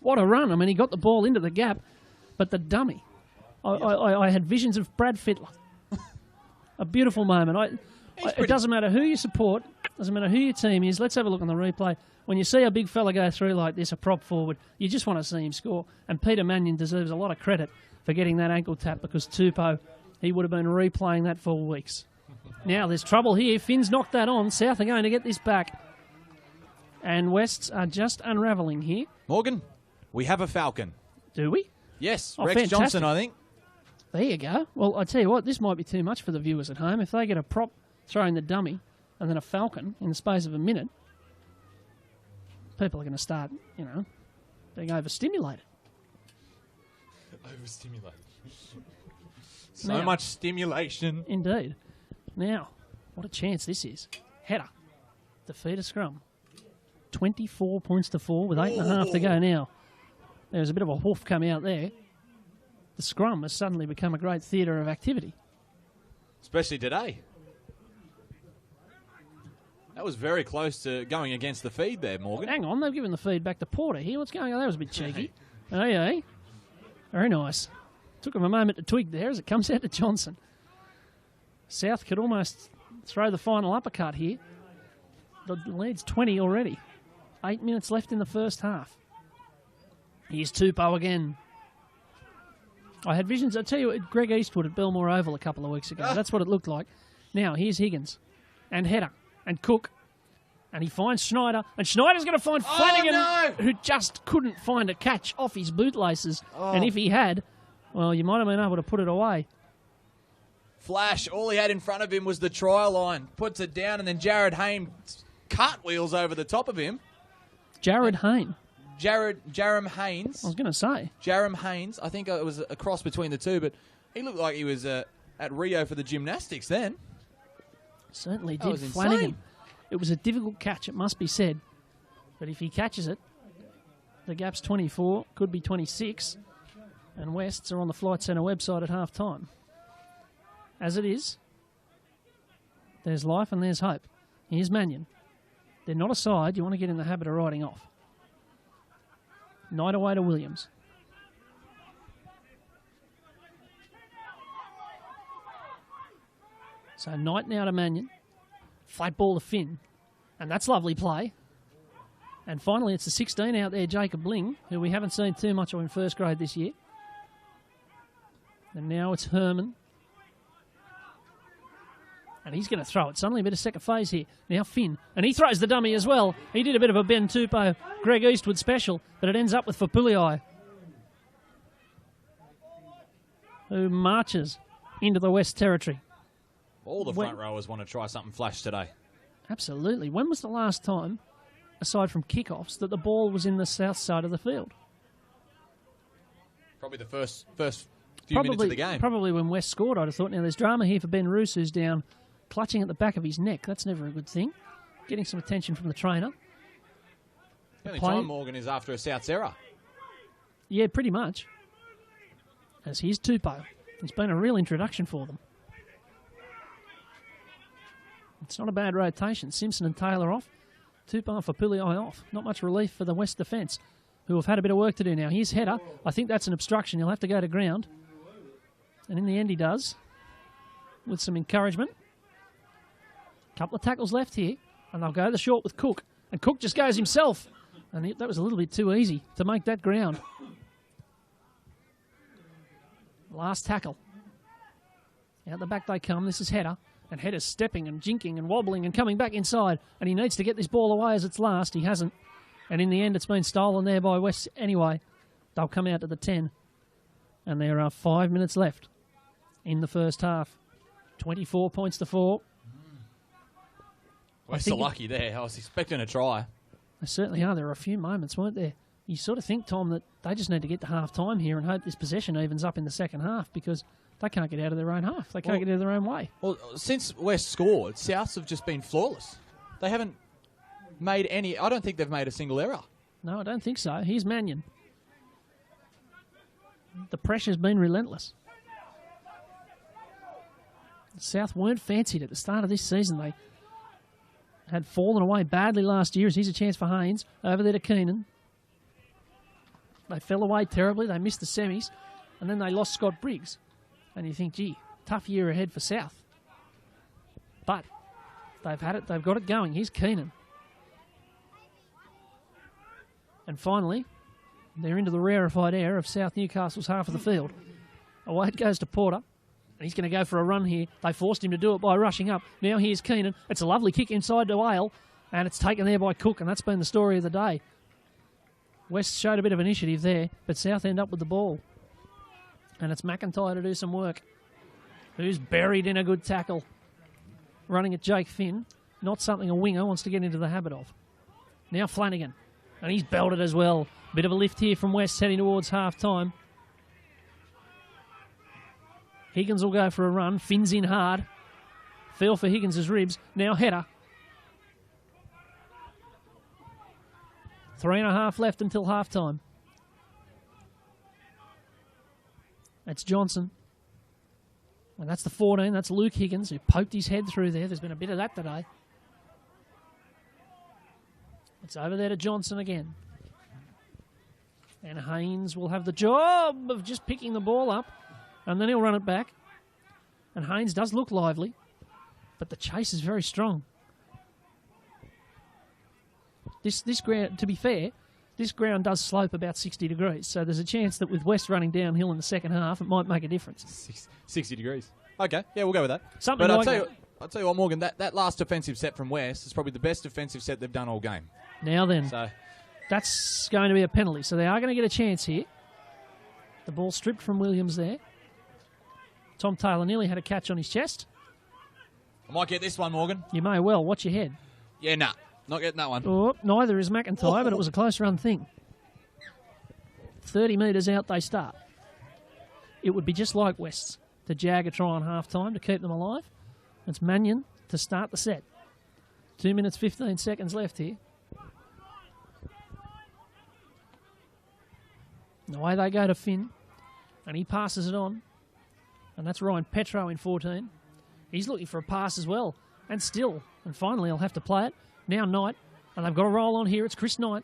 What a run. I mean, he got the ball into the gap, but the dummy I had visions of Brad Fittler. A beautiful moment. It doesn't matter who you support, doesn't matter who your team is. Let's have a look on the replay. When you see a big fella go through like this, a prop forward, you just want to see him score. And Peter Mannion deserves a lot of credit for getting that ankle tap, because Tupou, he would have been replaying that for weeks. Now there's trouble here. Finn's knocked that on. South are going to get this back. And Wests are just unravelling here. Morgan, we have a Falcon. Do we? Yes, Oh, Rex fantastic. Johnson, I think. There you go. Well, I tell you what, this might be too much for the viewers at home. If they get a prop throwing the dummy and then a Falcon in the space of a minute, people are going to start, being overstimulated. Overstimulated. So much stimulation. Indeed. Now, what a chance this is. Header. Defeat a scrum. 24 points to 4 with 8.5 to go now. There's a bit of a hoof come out there. The scrum has suddenly become a great theatre of activity. Especially today. That was very close to going against the feed there, Morgan. Hang on, they've given the feed back to Porter here. What's going on? That was a bit cheeky. Hey. Very nice. Took him a moment to twig there as it comes out to Johnson. South could almost throw the final uppercut here. The lead's 20 already. 8 minutes left in the first half. Here's Tupou again. I had visions. I tell you, Greg Eastwood at Belmore Oval a couple of weeks ago. That's what it looked like. Now, here's Higgins and Header and Cook. And he finds Schneider. And Schneider's going to find Flanagan, who just couldn't find a catch off his bootlaces. And if he had, well, you might have been able to put it away. Flash, all he had in front of him was the try line. Puts it down, and then Jared Hayne cartwheels over the top of him. Jared Hayne. Jarom Haynes. I was going to say. Jarom Haynes. I think it was a cross between the two, but he looked like he was at Rio for the gymnastics then. Certainly That did. was insane. Flanagan. It was a difficult catch, it must be said. But if he catches it, the gap's 24, could be 26, and Wests are on the Flight Centre website at half-time. As it is, there's life and there's hope. Here's Mannion. They're not a side you want to get in the habit of riding off. Knight away to Williams. So Knight now to Mannion. Flat ball to Finn. And that's lovely play. And finally, it's the 16 out there, Jacob Ling, who we haven't seen too much of in first grade this year. And now it's Herman. And he's going to throw it. Suddenly a bit of second phase here. Now Finn. And he throws the dummy as well. He did a bit of a Ben Tupou, Greg Eastwood special, but it ends up with Fapulii, who marches into the West Territory. All the front rowers want to try something flash today. Absolutely. When was the last time, aside from kickoffs, that the ball was in the south side of the field? Probably the first few minutes of the game. Probably when West scored, I'd have thought. Now, there's drama here for Ben Roos, who's down, clutching at the back of his neck. That's never a good thing. Getting some attention from the trainer. The only time Morgan is after a Souths error. Yeah, pretty much. As here's Tupou. He's been a real introduction for them. It's not a bad rotation. Simpson and Taylor off. Tupou and Fapulii off. Not much relief for the West defence, who have had a bit of work to do now. Here's Header. I think that's an obstruction. He'll have to go to ground. And in the end he does, with some encouragement. Couple of tackles left here, and they'll go the short with Cook. And Cook just goes himself. And that was a little bit too easy to make that ground. Last tackle. Out the back they come. This is Header. And Header's stepping and jinking and wobbling and coming back inside. And he needs to get this ball away as it's last. He hasn't. And in the end, it's been stolen there by West anyway. They'll come out to the 10. And there are 5 minutes left in the first half. 24 points to 4. West are lucky there. I was expecting a try. They certainly are. There were a few moments, weren't there? You sort of think, Tom, that they just need to get to half-time here and hope this possession evens up in the second half, because they can't get out of their own half. They can't get out of their own way. Well, since West scored, Souths have just been flawless. They haven't made any... I don't think they've made a single error. No, I don't think so. Here's Mannion. The pressure's been relentless. South weren't fancied at the start of this season. They had fallen away badly last year. Here's a chance for Haynes. Over there to Keenan. They fell away terribly. They missed the semis. And then they lost Scott Briggs. And you think, gee, tough year ahead for South. But they've had it. They've got it going. Here's Keenan. And finally, they're into the rarefied air of South Newcastle's half of the field. Away it goes to Porter. And he's going to go for a run here. They forced him to do it by rushing up. Now here's Keenan. It's a lovely kick inside to Ale. And it's taken there by Cook. And that's been the story of the day. West showed a bit of initiative there. But South end up with the ball. And it's McIntyre to do some work. Who's buried in a good tackle. Running at Jake Finn. Not something a winger wants to get into the habit of. Now Flanagan. And he's belted as well. Bit of a lift here from West heading towards half-time. Higgins will go for a run. Finn's in hard. Feel for Higgins' ribs. Now header. 3.5 left until half-time. That's Johnson. And that's the 14. That's Luke Higgins, who poked his head through there. There's been a bit of that today. It's over there to Johnson again. And Haynes will have the job of just picking the ball up. And then he'll run it back. And Haynes does look lively. But the chase is very strong. This ground, to be fair, this ground does slope about 60 degrees. So there's a chance that with West running downhill in the second half, it might make a difference. 60 degrees. Okay, yeah, we'll go with that. Something but like I'll tell you what, Morgan, that last defensive set from West is probably the best defensive set they've done all game. Now then, So that's going to be a penalty. So they are going to get a chance here. The ball stripped from Williams there. Tom Taylor nearly had a catch on his chest. I might get this one, Morgan. You may well. Watch your head. Yeah, nah, not getting that one. Oh, neither is McIntyre, but it was a close run thing. 30 metres out they start. It would be just like West's to jag a try on half-time to keep them alive. It's Mannion to start the set. 2 minutes, 15 seconds left here. And away they go to Finn, and he passes it on. And that's Ryan Petro in 14. He's looking for a pass as well. And still, and finally he'll have to play it. Now Knight, and they've got a roll on here. It's Chris Knight.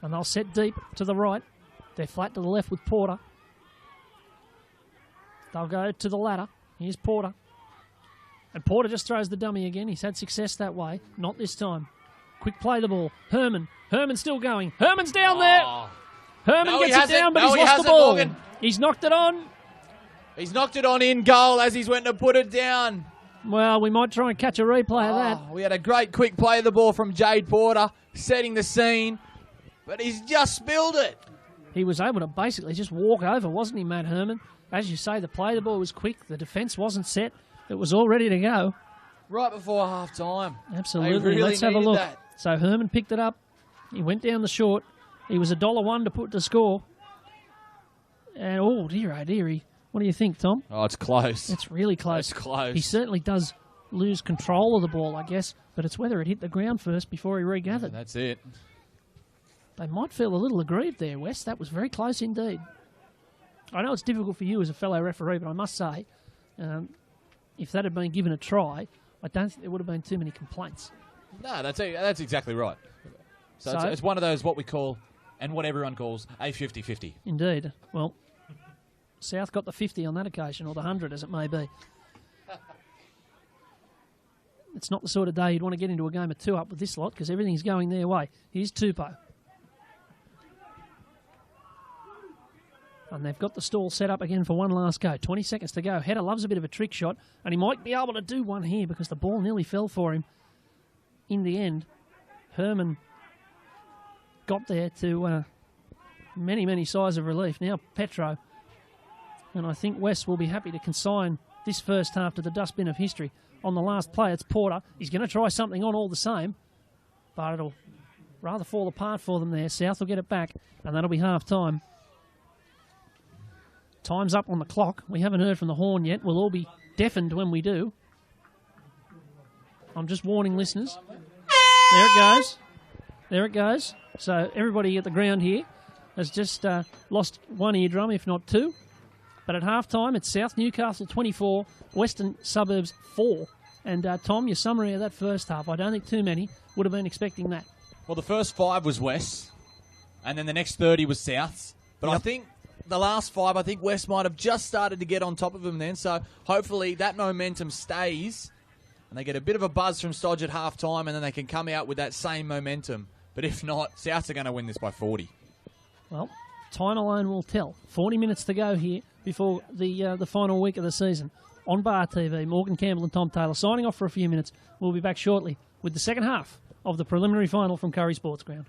And they'll set deep to the right. They're flat to the left with Porter. They'll go to the ladder. Here's Porter. And Porter just throws the dummy again. He's had success that way. Not this time. Quick play the ball. Herman. Herman's still going. Herman's down there. Herman gets it down, but he's lost the ball. Morgan. He's knocked it on. He's knocked it on in goal as he's went to put it down. Well, we might try and catch a replay of that. We had a great quick play of the ball from Jade Porter, setting the scene, but he's just spilled it. He was able to basically just walk over, wasn't he, Matt Herman? As you say, the play of the ball was quick. The defence wasn't set. It was all ready to go. Right before half-time. Absolutely. Really Let's have a look. That. So Herman picked it up. He went down the short. He was $1 to put to score. And, oh, dear, what do you think, Tom? Oh, it's close. It's really close. It's close. He certainly does lose control of the ball, I guess, but it's whether it hit the ground first before he regathered. Yeah, that's it. They might feel a little aggrieved there, Wes. That was very close indeed. I know it's difficult for you as a fellow referee, but I must say, if that had been given a try, I don't think there would have been too many complaints. No, that's exactly right. So it's one of those what we call, and what everyone calls, a 50-50. Indeed. Well, South got the 50 on that occasion, or the 100 as it may be. It's not the sort of day you'd want to get into a game of 2 up with this lot because everything's going their way. Here's Tupou. And they've got the stall set up again for one last go. 20 seconds to go. Header loves a bit of a trick shot, and he might be able to do one here because the ball nearly fell for him. In the end, Herman got there to many, many sighs of relief. Now Petro. And I think West will be happy to consign this first half to the dustbin of history. On the last play, it's Porter. He's going to try something on all the same, but it'll rather fall apart for them there. South will get it back, and that'll be half-time. Time's up on the clock. We haven't heard from the horn yet. We'll all be deafened when we do. I'm just warning listeners. There it goes. There it goes. So everybody at the ground here has just lost one eardrum, if not two. But at half-time, it's South Newcastle 24, Western Suburbs 4. And, Tom, your summary of that first half, I don't think too many would have been expecting that. Well, the first 5 was West, and then the next 30 was South's. But Yep. I think the last 5, I think West might have just started to get on top of them then. So hopefully that momentum stays and they get a bit of a buzz from Stodge at half-time and then they can come out with that same momentum. But if not, Souths are going to win this by 40. Well, time alone will tell. 40 minutes to go here before the final week of the season. On Bar TV, Morgan Campbell and Tom Taylor signing off for a few minutes. We'll be back shortly with the second half of the preliminary final from Curry Sports Ground.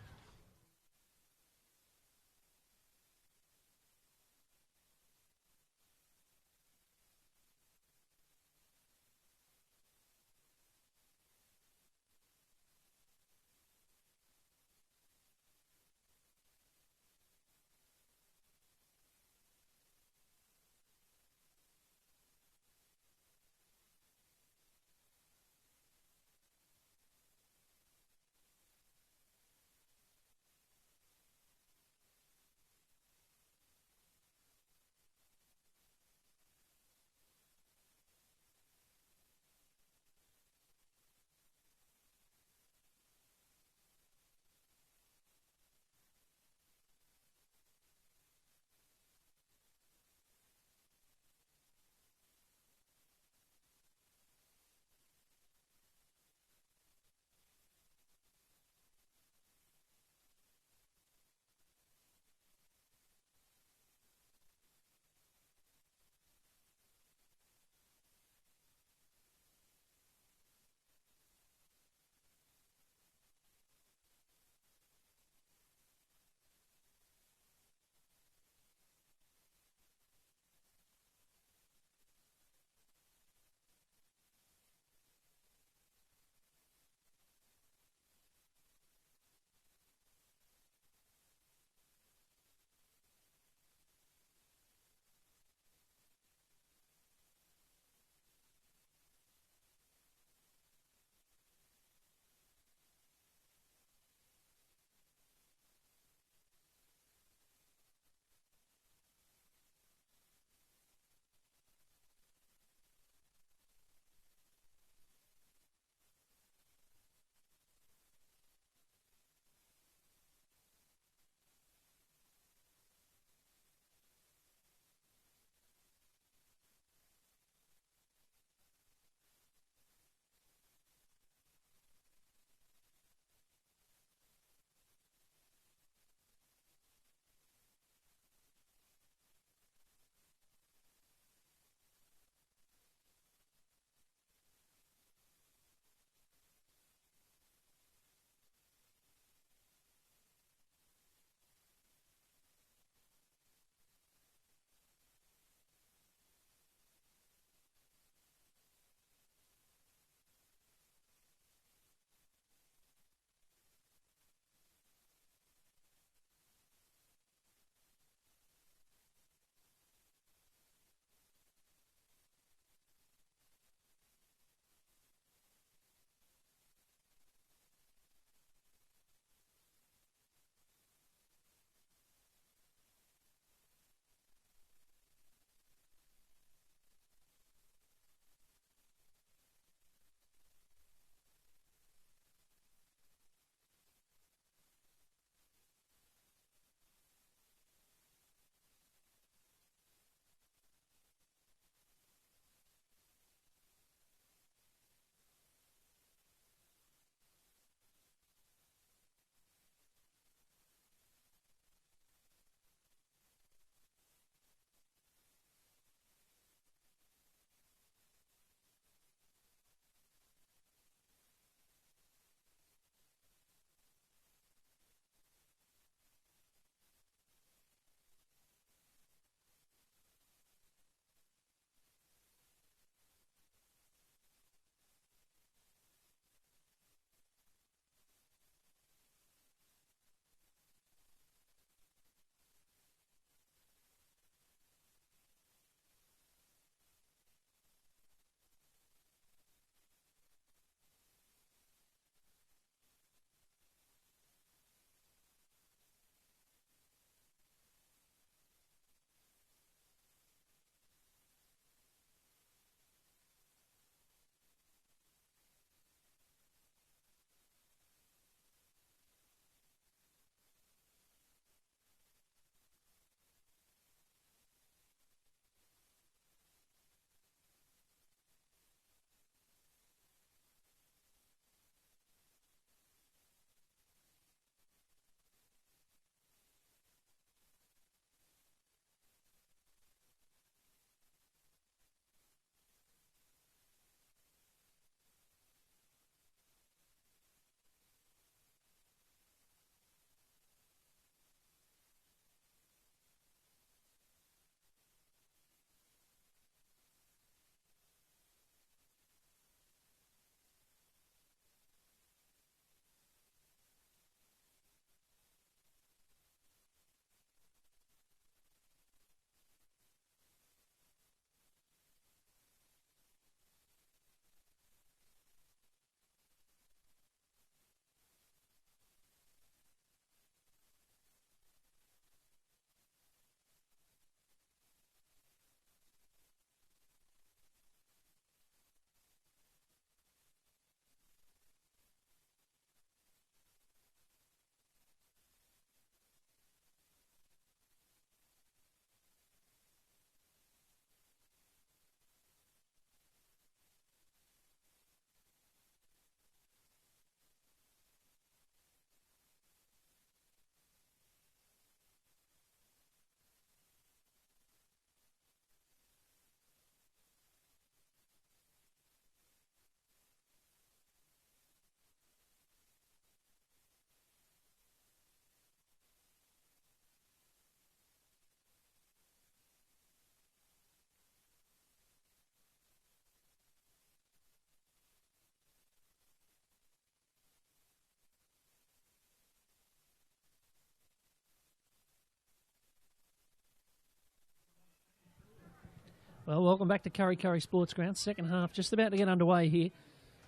Well, welcome back to Curry Sports Ground. Second half just about to get underway here.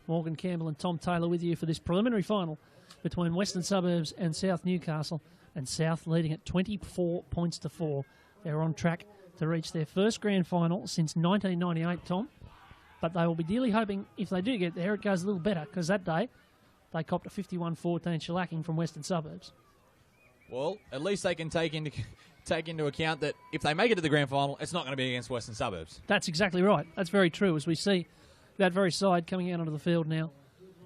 Morgan Campbell and Tom Taylor with you for this preliminary final between Western Suburbs and South Newcastle, and South leading at 24 points to 4. They're on track to reach their first grand final since 1998, Tom. But they will be dearly hoping if they do get there, it goes a little better, because that day they copped a 51-14 shellacking from Western Suburbs. Well, at least they can take into account that if they make it to the grand final, it's not going to be against Western Suburbs. That's exactly right. That's very true. As we see that very side coming out onto the field now,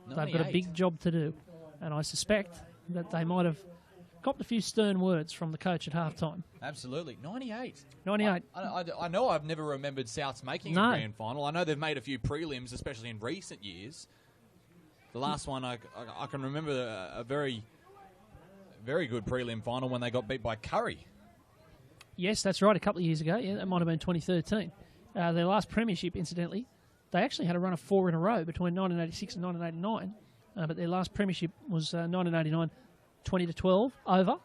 98. They've got a big job to do. And I suspect that they might have copped a few stern words from the coach at halftime. Absolutely. 98. 98. I know I've never remembered Souths making a grand final. I know they've made a few prelims, especially in recent years. The last one, I can remember a very, very good prelim final when they got beat by Curry. Yes, that's right, a couple of years ago. Yeah, that might have been 2013. Their last premiership, incidentally, they actually had a run of 4 in a row between 1986 and 1989. But their last premiership was 1989, 20-12 over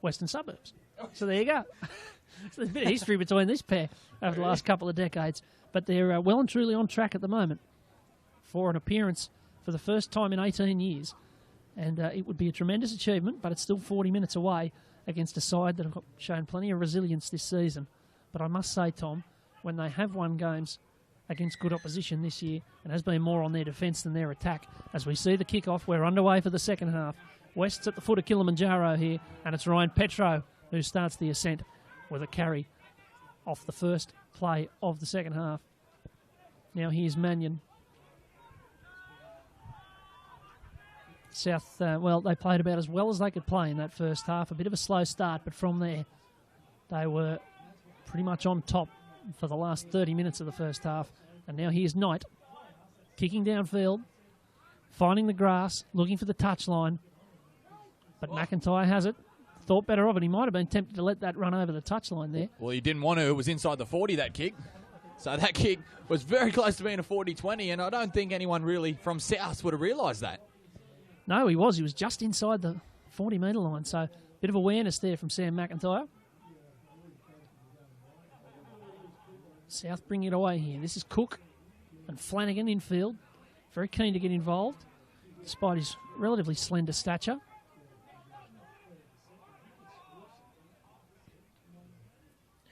Western Suburbs. So there you go. So there's a bit of history between this pair over the last couple of decades. But they're well and truly on track at the moment for an appearance for the first time in 18 years. And it would be a tremendous achievement, but it's still 40 minutes away against a side that have shown plenty of resilience this season. But I must say, Tom, when they have won games against good opposition this year, and has been more on their defence than their attack. As we see the kick-off, we're underway for the second half. West's at the foot of Kilimanjaro here, and it's Ryan Petro who starts the ascent with a carry off the first play of the second half. Now here's Mannion. South, they played about as well as they could play in that first half. A bit of a slow start, but from there, they were pretty much on top for the last 30 minutes of the first half. And now here's Knight, kicking downfield, finding the grass, looking for the touchline. But McIntyre has it. Thought better of it. He might have been tempted to let that run over the touchline there. Well, he didn't want to. It was inside the 40, that kick. So that kick was very close to being a 40-20, and I don't think anyone really from South would have realised that. No, he was. He was just inside the 40-metre line. So a bit of awareness there from Sam McIntyre. South bring it away here. This is Cook and Flanagan infield. Very keen to get involved, despite his relatively slender stature.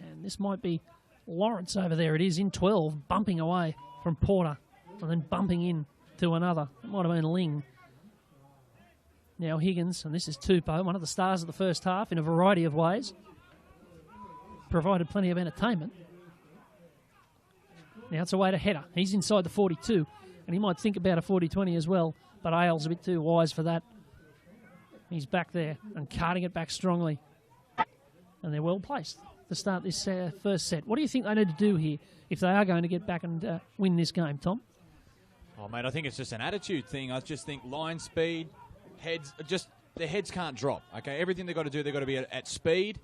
And this might be Lawrence over there. It is in 12, bumping away from Porter and then bumping in to another. It might have been Ling. Now Higgins, and this is Tupou, one of the stars of the first half in a variety of ways. Provided plenty of entertainment. Now it's away to Header. He's inside the 42, and he might think about a 40-20 as well, but Ailes a bit too wise for that. He's back there and carting it back strongly. And they're well placed to start this first set. What do you think they need to do here if they are going to get back and win this game, Tom? Oh, mate, I think it's just an attitude thing. I just think line speed, heads, just their heads can't drop. Okay, everything they've got to do, they've got to be at speed,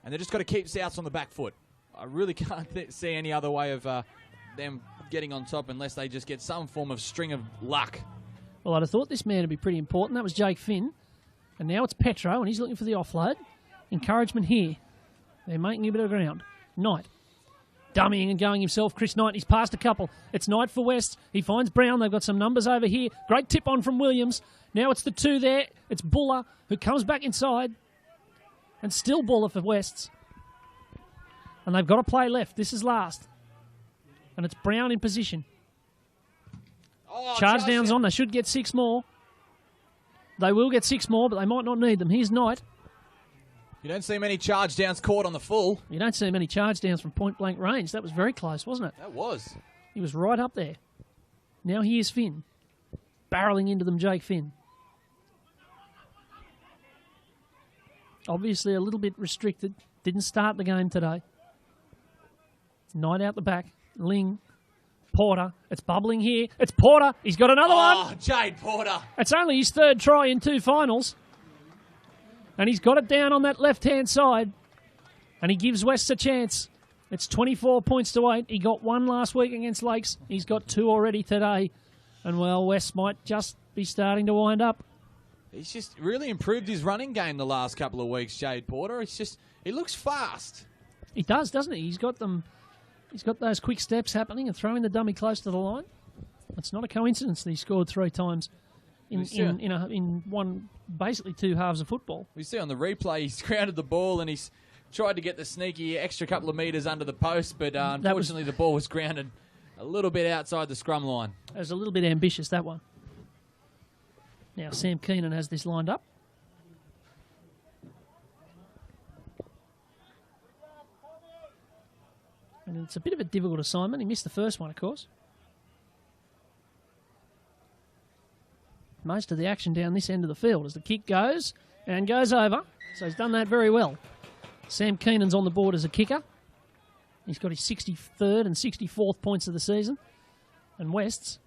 and they've just got to keep Souths on the back foot. I really can't see any other way of them getting on top unless they just get some form of string of luck. Well, I'd have thought this man would be pretty important. That was Jake Finn. And now it's Petro, and he's looking for the offload. Encouragement here. They're making a bit of ground. Knight. Dummying and going himself. Chris Knight, he's passed a couple. It's Knight for West. He finds Brown. They've got some numbers over here. Great tip on from Williams. Now it's the two there. It's Buller, who comes back inside. And still Buller for Wests. And they've got a play left. This is last. And it's Brown in position. Oh, Charge down's on. They should get 6 more. They will get 6 more, but they might not need them. Here's Knight. You don't see many charge downs caught on the full. You don't see many charge downs from point-blank range. That was very close, wasn't it? That was. He was right up there. Now here's Finn. Barrelling into them, Jake Finn. Obviously a little bit restricted. Didn't start the game today. Knight out the back. Ling. Porter. It's bubbling here. It's Porter. He's got another one. Oh, Jade Porter. It's only his 3rd try in 2 finals. And he's got it down on that left-hand side. And he gives West a chance. It's 24 points to 8. He got 1 last week against Lakes. He's got 2 already today. And, well, West might just be starting to wind up. He's just really improved his running game the last couple of weeks, Jade Porter. He looks fast. He does, doesn't he? He's got them He's got those quick steps happening and throwing the dummy close to the line. It's not a coincidence that he scored 3 times in one, basically 2 halves of football. We see on the replay he's grounded the ball and he's tried to get the sneaky extra couple of metres under the post, but unfortunately the ball was grounded a little bit outside the scrum line. It was a little bit ambitious, that one. Now Sam Keenan has this lined up. And it's a bit of a difficult assignment. He missed the first one, of course. Most of the action down this end of the field as the kick goes and goes over. So he's done that very well. Sam Keenan's on the board as a kicker. He's got his 63rd and 64th points of the season. And Wests,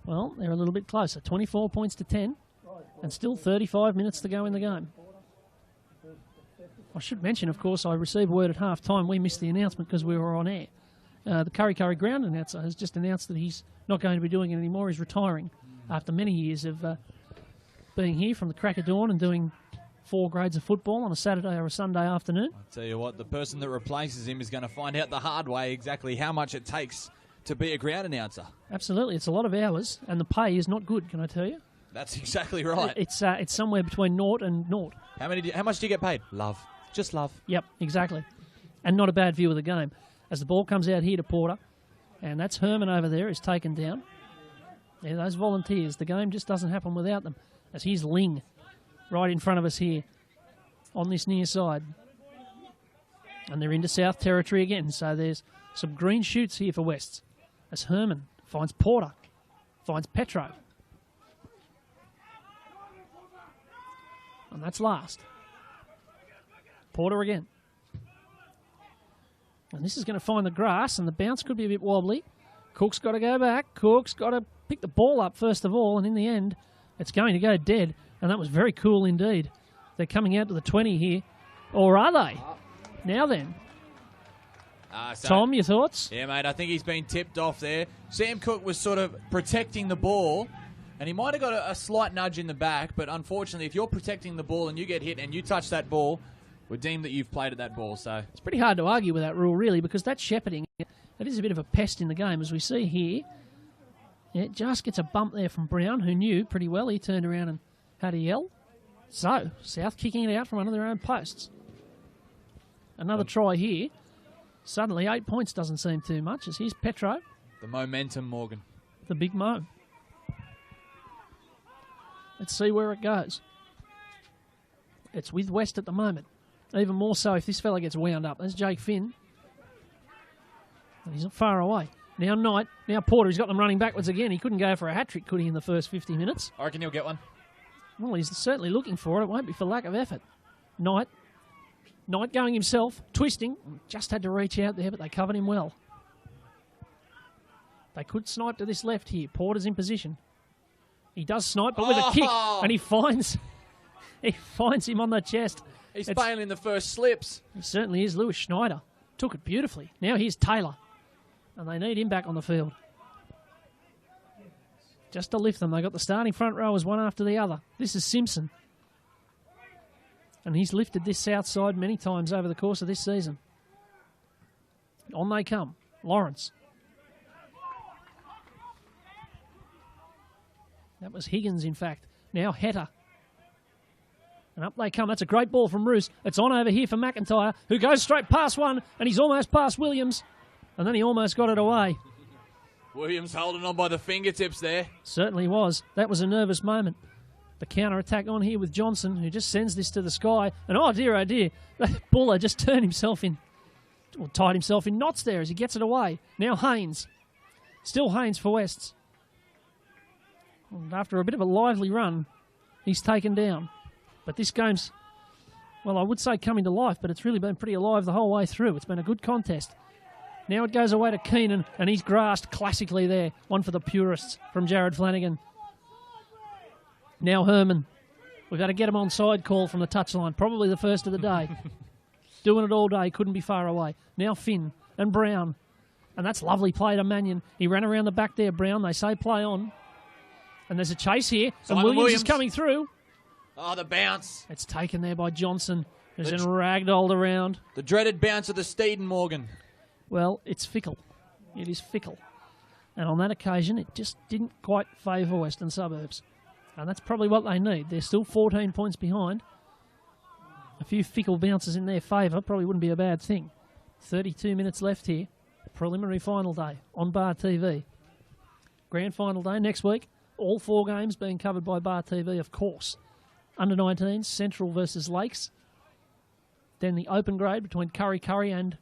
well, they're a little bit closer. 24 points to 10 and still 35 minutes to go in the game. I should mention, of course, I received word at half-time. We missed the announcement because we were on air. The Curry ground announcer has just announced that he's not going to be doing it anymore. He's retiring after many years of being here from the crack of dawn and doing 4 grades of football on a Saturday or a Sunday afternoon. I'll tell you what, the person that replaces him is going to find out the hard way exactly how much it takes to be a ground announcer. Absolutely. It's a lot of hours, and the pay is not good, can I tell you? That's exactly right. It's somewhere between naught and naught. How much do you get paid? Love. Just love. Yep, exactly. And not a bad view of the game. As the ball comes out here to Porter, and that's Herman over there is taken down. Yeah, those volunteers, the game just doesn't happen without them. As here's Ling right in front of us here on this near side. And they're into South Territory again, so there's some green shoots here for Wests. As Herman finds Porter, finds Petro. And that's last. Porter again. And this is going to find the grass, and the bounce could be a bit wobbly. Cook's got to go back. Cook's got to pick the ball up first of all, and in the end, it's going to go dead. And that was very cool indeed. They're coming out to the 20 here. Or are they? Now then. Tom, your thoughts? Yeah, mate, I think he's been tipped off there. Sam Cook was sort of protecting the ball, and he might have got a slight nudge in the back, but unfortunately, if you're protecting the ball and you get hit and you touch that ball, we're deemed that you've played at that ball. So it's pretty hard to argue with that rule, really, because that shepherding, it is a bit of a pest in the game, as we see here. Yeah, it just gets a bump there from Brown, who knew pretty well. He turned around and had a yell. So, South kicking it out from under their own posts. Another try here. Suddenly, 8 points doesn't seem too much, as here's Petro. The momentum, Morgan. The big mo. Let's see where it goes. It's with West at the moment. Even more so if this fella gets wound up. There's Jake Finn. And he's not far away. Now Knight. Now Porter. He's got them running backwards again. He couldn't go for a hat-trick, could he, in the first 50 minutes? I reckon he'll get one. Well, he's certainly looking for it. It won't be for lack of effort. Knight. Knight going himself. Twisting. Just had to reach out there, but they covered him well. They could snipe to this left here. Porter's in position. He does snipe, but with a kick. And he finds him on the chest. He's failing the first slips. He certainly is. Lewis Schneider took it beautifully. Now here's Taylor. And they need him back on the field. Just to lift them. They got the starting front rowers one after the other. This is Simpson. And he's lifted this south side many times over the course of this season. On they come. Lawrence. That was Higgins, in fact. Now Hetter. And up they come. That's a great ball from Roos. It's on over here for McIntyre, who goes straight past one, and he's almost past Williams. And then he almost got it away. Williams holding on by the fingertips there. Certainly was. That was a nervous moment. The counter-attack on here with Johnson, who just sends this to the sky. And oh dear, that Buller just turned himself in, or tied himself in knots there as he gets it away. Now Haynes. Still Haynes for Wests. And after a bit of a lively run, he's taken down. But this game's, well, I would say coming to life, but it's really been pretty alive the whole way through. It's been a good contest. Now it goes away to Keenan, and he's grasped classically there. One for the purists from Jared Flanagan. Now Herman. We've got to get him on side call from the touchline. Probably the first of the day. Doing it all day. Couldn't be far away. Now Finn and Brown. And that's lovely play to Mannion. He ran around the back there, Brown. They say play on. And there's a chase here. And Williams is coming through. Oh, the bounce. It's taken there by Johnson, who's then ragdolled around. The dreaded bounce of the Steeden, Morgan. Well, it's fickle. It is fickle. And on that occasion, it just didn't quite favour Western Suburbs. And that's probably what they need. They're still 14 points behind. A few fickle bounces in their favour probably wouldn't be a bad thing. 32 minutes left here. Preliminary final day on Bar TV. Grand final day next week. All 4 games being covered by Bar TV, of course. Under 19s, Central versus Lakes. Then the open grade between Curry and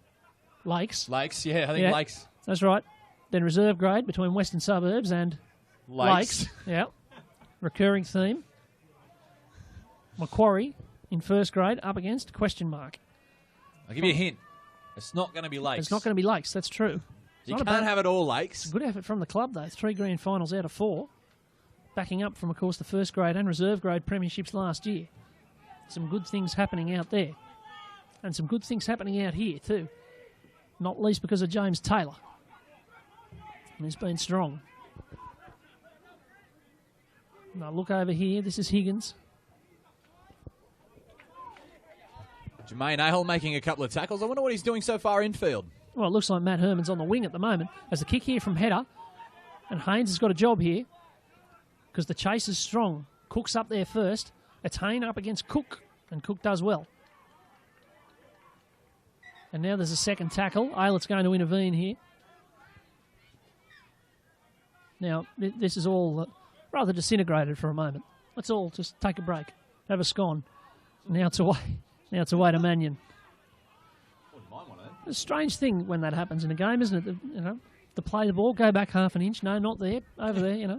Lakes. Lakes, yeah, I think Lakes. That's right. Then reserve grade between Western Suburbs and Lakes. Yeah. Recurring theme. Macquarie in first grade up against question mark. I'll give you a hint. It's not going to be Lakes. It's not going to be Lakes, that's true. You can't have it all Lakes. It's a good effort from the club, though. 3 grand finals out of 4. Backing up from, of course, the first grade and reserve grade premierships last year. Some good things happening out there. And some good things happening out here, too. Not least because of James Taylor. And he's been strong. Now look over here. This is Higgins. Jermaine Ahel making a couple of tackles. I wonder what he's doing so far infield. Well, it looks like Matt Herman's on the wing at the moment. As the kick here from header. And Haynes has got a job here. Because the chase is strong. Cook's up there first. It's Hayne up against Cook. And Cook does well. And now there's a second tackle. Aylett's going to intervene here. Now, this is all rather disintegrated for a moment. Let's all just take a break. Have a scone. Now it's away. Now it's away to Mannion. It's a strange thing when that happens in a game, isn't it? To play the ball, go back half an inch. No, not there. Over there,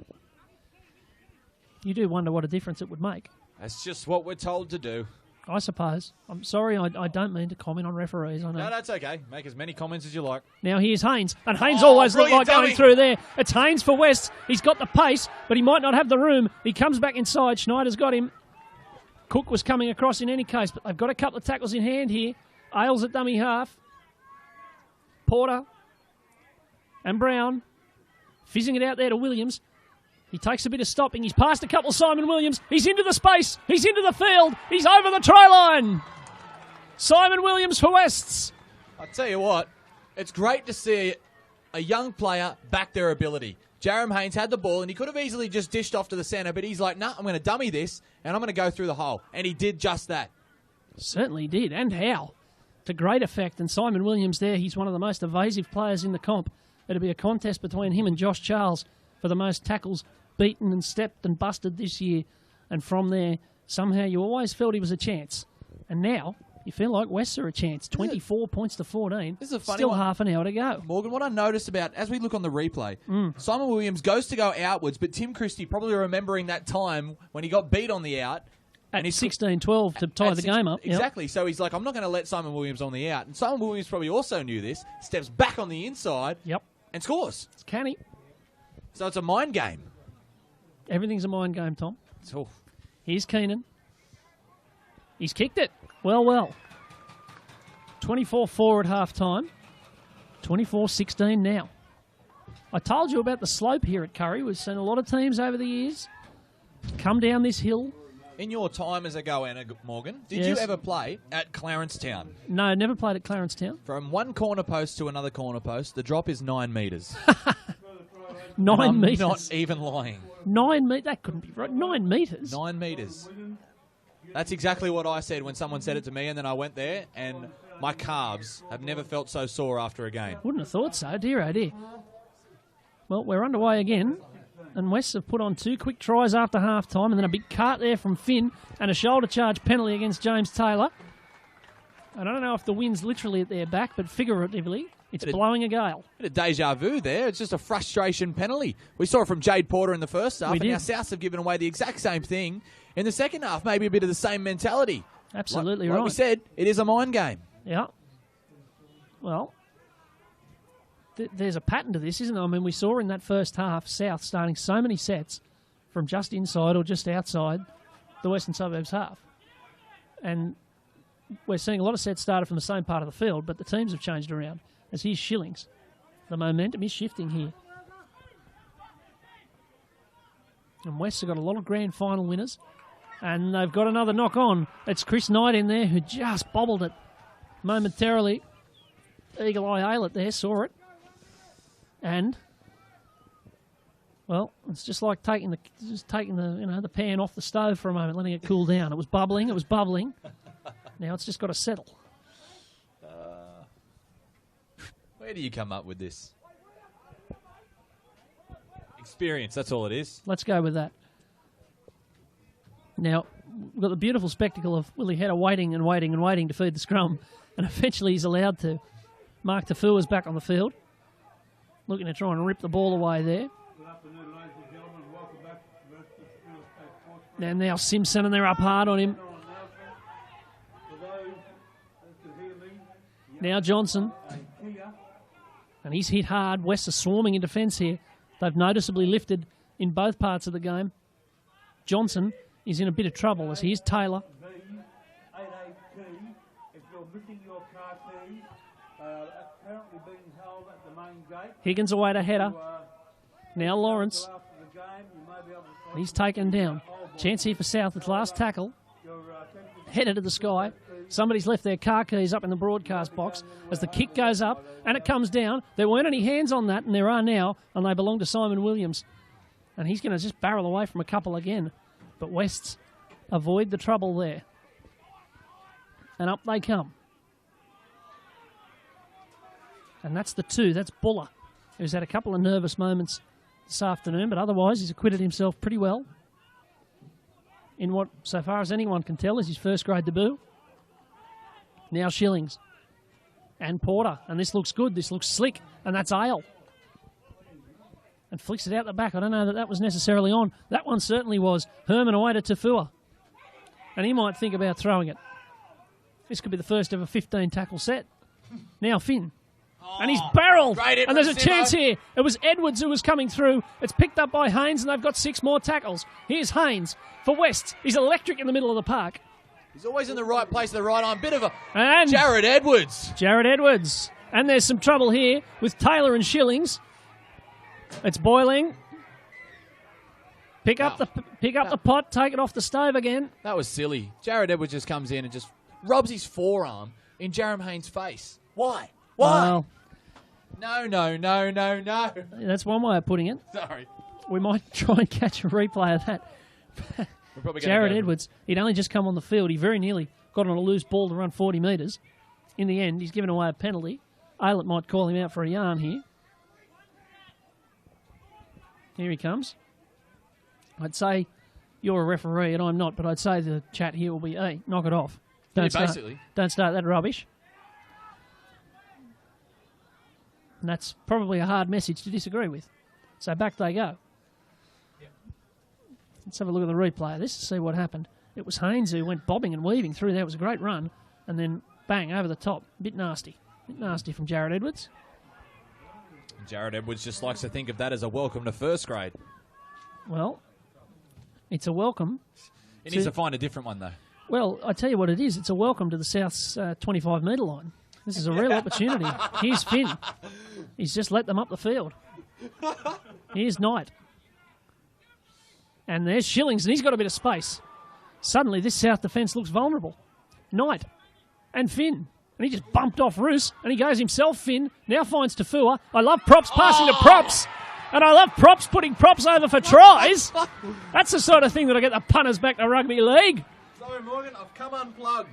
You do wonder what a difference it would make. That's just what we're told to do. I suppose. I'm sorry, I don't mean to comment on referees. I know. No, that's okay. Make as many comments as you like. Now here's Haynes. And Haynes always looked like going through there. It's Haynes for West. He's got the pace, but he might not have the room. He comes back inside. Schneider's got him. Cook was coming across in any case, but they've got a couple of tackles in hand here. Ailes at dummy half. Porter and Brown fizzing it out there to Williams. He takes a bit of stopping. He's past a couple. Simon Williams. He's into the space. He's into the field. He's over the try line. Simon Williams for Wests. I tell you what, it's great to see a young player back their ability. Jarom Haynes had the ball, and he could have easily just dished off to the centre, but he's like, nah, I'm going to dummy this, and I'm going to go through the hole. And he did just that. Certainly did, and how. To great effect. And Simon Williams there, he's one of the most evasive players in the comp. It'll be a contest between him and Josh Charles for the most tackles beaten and stepped and busted this year. And from there, somehow you always felt he was a chance. And now, you feel like Wests are a chance. 24 points to 14. This is a funny Still one. half an hour to go. Morgan, what I noticed about, as we look on the replay, Simon Williams goes to go outwards, but Tim Christie probably remembering that time when he got beat on the out. At 16-12 to tie the game up. Exactly. Yep. So he's like, I'm not going to let Simon Williams on the out. And Simon Williams probably also knew this. Steps back on the inside. Yep. And scores. It's canny. So it's a mind game. Everything's a mind game, Tom. Oh. Here's Keenan. He's kicked it. Well. 24-4 at half-time. 24-16 now. I told you about the slope here at Curry. We've seen a lot of teams over the years come down this hill. In your time as a goanna, Morgan, did you ever play at Clarencetown? No, never played at Clarencetown. From one corner post to another corner post, the drop is 9 metres. 9 metres? I'm not even lying. 9 metres? That couldn't be right. 9 metres? 9 metres. That's exactly what I said when someone said it to me, and then I went there, and my calves have never felt so sore after a game. Wouldn't have thought so. Dear, oh dear. Well, we're underway again. And Wests have put on 2 quick tries after half-time, and then a big cart there from Finn, and a shoulder charge penalty against James Taylor. And I don't know if the wind's literally at their back, but figuratively, it's blowing a gale. Bit of deja vu there. It's just a frustration penalty. We saw it from Jade Porter in the first half, and now Souths have given away the exact same thing in the second half. Maybe a bit of the same mentality. Absolutely right. Like we said, it is a mind game. Yeah. Well, there's a pattern to this, isn't there? I mean, we saw in that first half, South starting so many sets from just inside or just outside the Western Suburbs half. And we're seeing a lot of sets started from the same part of the field, but the teams have changed around. As here's Shillings. The momentum is shifting here. And Wests have got a lot of grand final winners. And they've got another knock on. It's Chris Knight in there who just bobbled it momentarily. Eagle Eye Aylett there saw it. And, well, it's just like taking the the pan off the stove for a moment, letting it cool down. It was bubbling. Now it's just got to settle. Where do you come up with this? Experience, that's all it is. Let's go with that. Now, we've got the beautiful spectacle of Willie Hedder waiting to feed the scrum, and eventually he's allowed to. Mark Tafua's back on the field, looking to try and rip the ball away there. Good afternoon, ladies and gentlemen. Welcome back to the Real Estate Sports. And now Simpson, and they're up hard on him. For those that can hear me, Now Johnson, and he's hit hard. West are swarming in defence here. They've noticeably lifted in both parts of the game. Johnson is in a bit of trouble as here's Taylor. V88T, if you're missing your car keys, they are currently being held at the main gate. Higgins away to Hedder. Now Lawrence. After the game, you may be able to He's taken down. Chance here for South with last tackle. Headed to the sky. Somebody's left their car keys up in the broadcast box as the kick goes up and it comes down. There weren't any hands on that, and there are now, and they belong to Simon Williams. And he's going to just barrel away from a couple again. But Wests avoid the trouble there. And up they come. And that's the two. That's Buller, who's had a couple of nervous moments this afternoon, but otherwise he's acquitted himself pretty well in what, so far as anyone can tell, is his first grade debut. Now Shillings and Porter, and this looks good, this looks slick, and that's Ale. And flicks it out the back. I don't know that was necessarily on. That one certainly was. Herman away to Tafua. And he might think about throwing it. This could be the first ever 15 tackle set. Now Finn. And he's barreled. And there's a chance here. It was Edwards who was coming through. It's picked up by Haynes, and they've got 6 more tackles. Here's Haynes for West. He's electric in the middle of the park. He's always in the right place at the right time. Bit of a and Jared Edwards. Jared Edwards. And there's some trouble here with Taylor and Shillings. It's boiling. Pick up the pot, take it off the stove again. That was silly. Jared Edwards just comes in and just rubs his forearm in Jerem Haynes' face. Why? Well, No. that's one way of putting it. Sorry. We might try and catch a replay of that. We're probably Jared Edwards, he'd only just come on the field. He very nearly got on a loose ball to run 40 metres. In the end, he's given away a penalty. Aylett might call him out for a yarn here. Here he comes. I'd say you're a referee and I'm not, but I'd say the chat here will be, hey, knock it off. Don't start that rubbish. And that's probably a hard message to disagree with. So back they go. Let's have a look at the replay of this to see what happened. It was Haynes who went bobbing and weaving through there. It was a great run. And then, bang, over the top. Bit nasty. Bit nasty from Jared Edwards. Jared Edwards just likes to think of that as a welcome to first grade. Well, it's a welcome. He needs to find a different one, though. Well, I tell you what it is. It's a welcome to the South's 25-metre line. This is a real opportunity. Here's Finn. He's just let them up the field. Here's Knight. And there's Shillings, and he's got a bit of space. Suddenly, this South defence looks vulnerable. Knight and Finn. And he just bumped off Roos, and he goes himself, Finn. Now finds Tafua. I love Props passing to Props. And I love Props putting Props over for tries. That's the sort of thing that'll get the punters back to rugby league. Sorry, Morgan, I've come unplugged.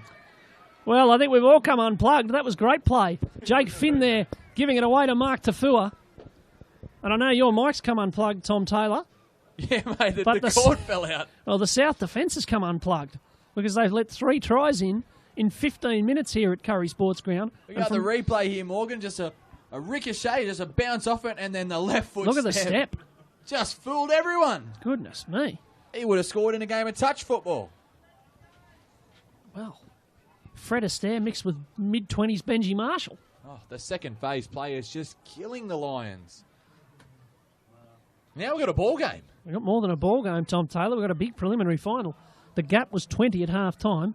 Well, I think we've all come unplugged. That was great play. Jake Finn there giving it away to Mark Tafua. And I know your mic's come unplugged, Tom Taylor. Yeah, mate, the cord fell out. Well, the South defence has come unplugged because they've let 3 tries in 15 minutes here at Curry Sports Ground. We got the replay here, Morgan. Just a ricochet, just a bounce off it, and then the left foot Look at the step. Just fooled everyone. Goodness me. He would have scored in a game of touch football. Well, Fred Astaire mixed with mid-20s Benji Marshall. Oh, the second phase play is just killing the Lions. Now we've got a ball game. We've got more than a ball game, Tom Taylor. We've got a big preliminary final. The gap was 20 at half-time.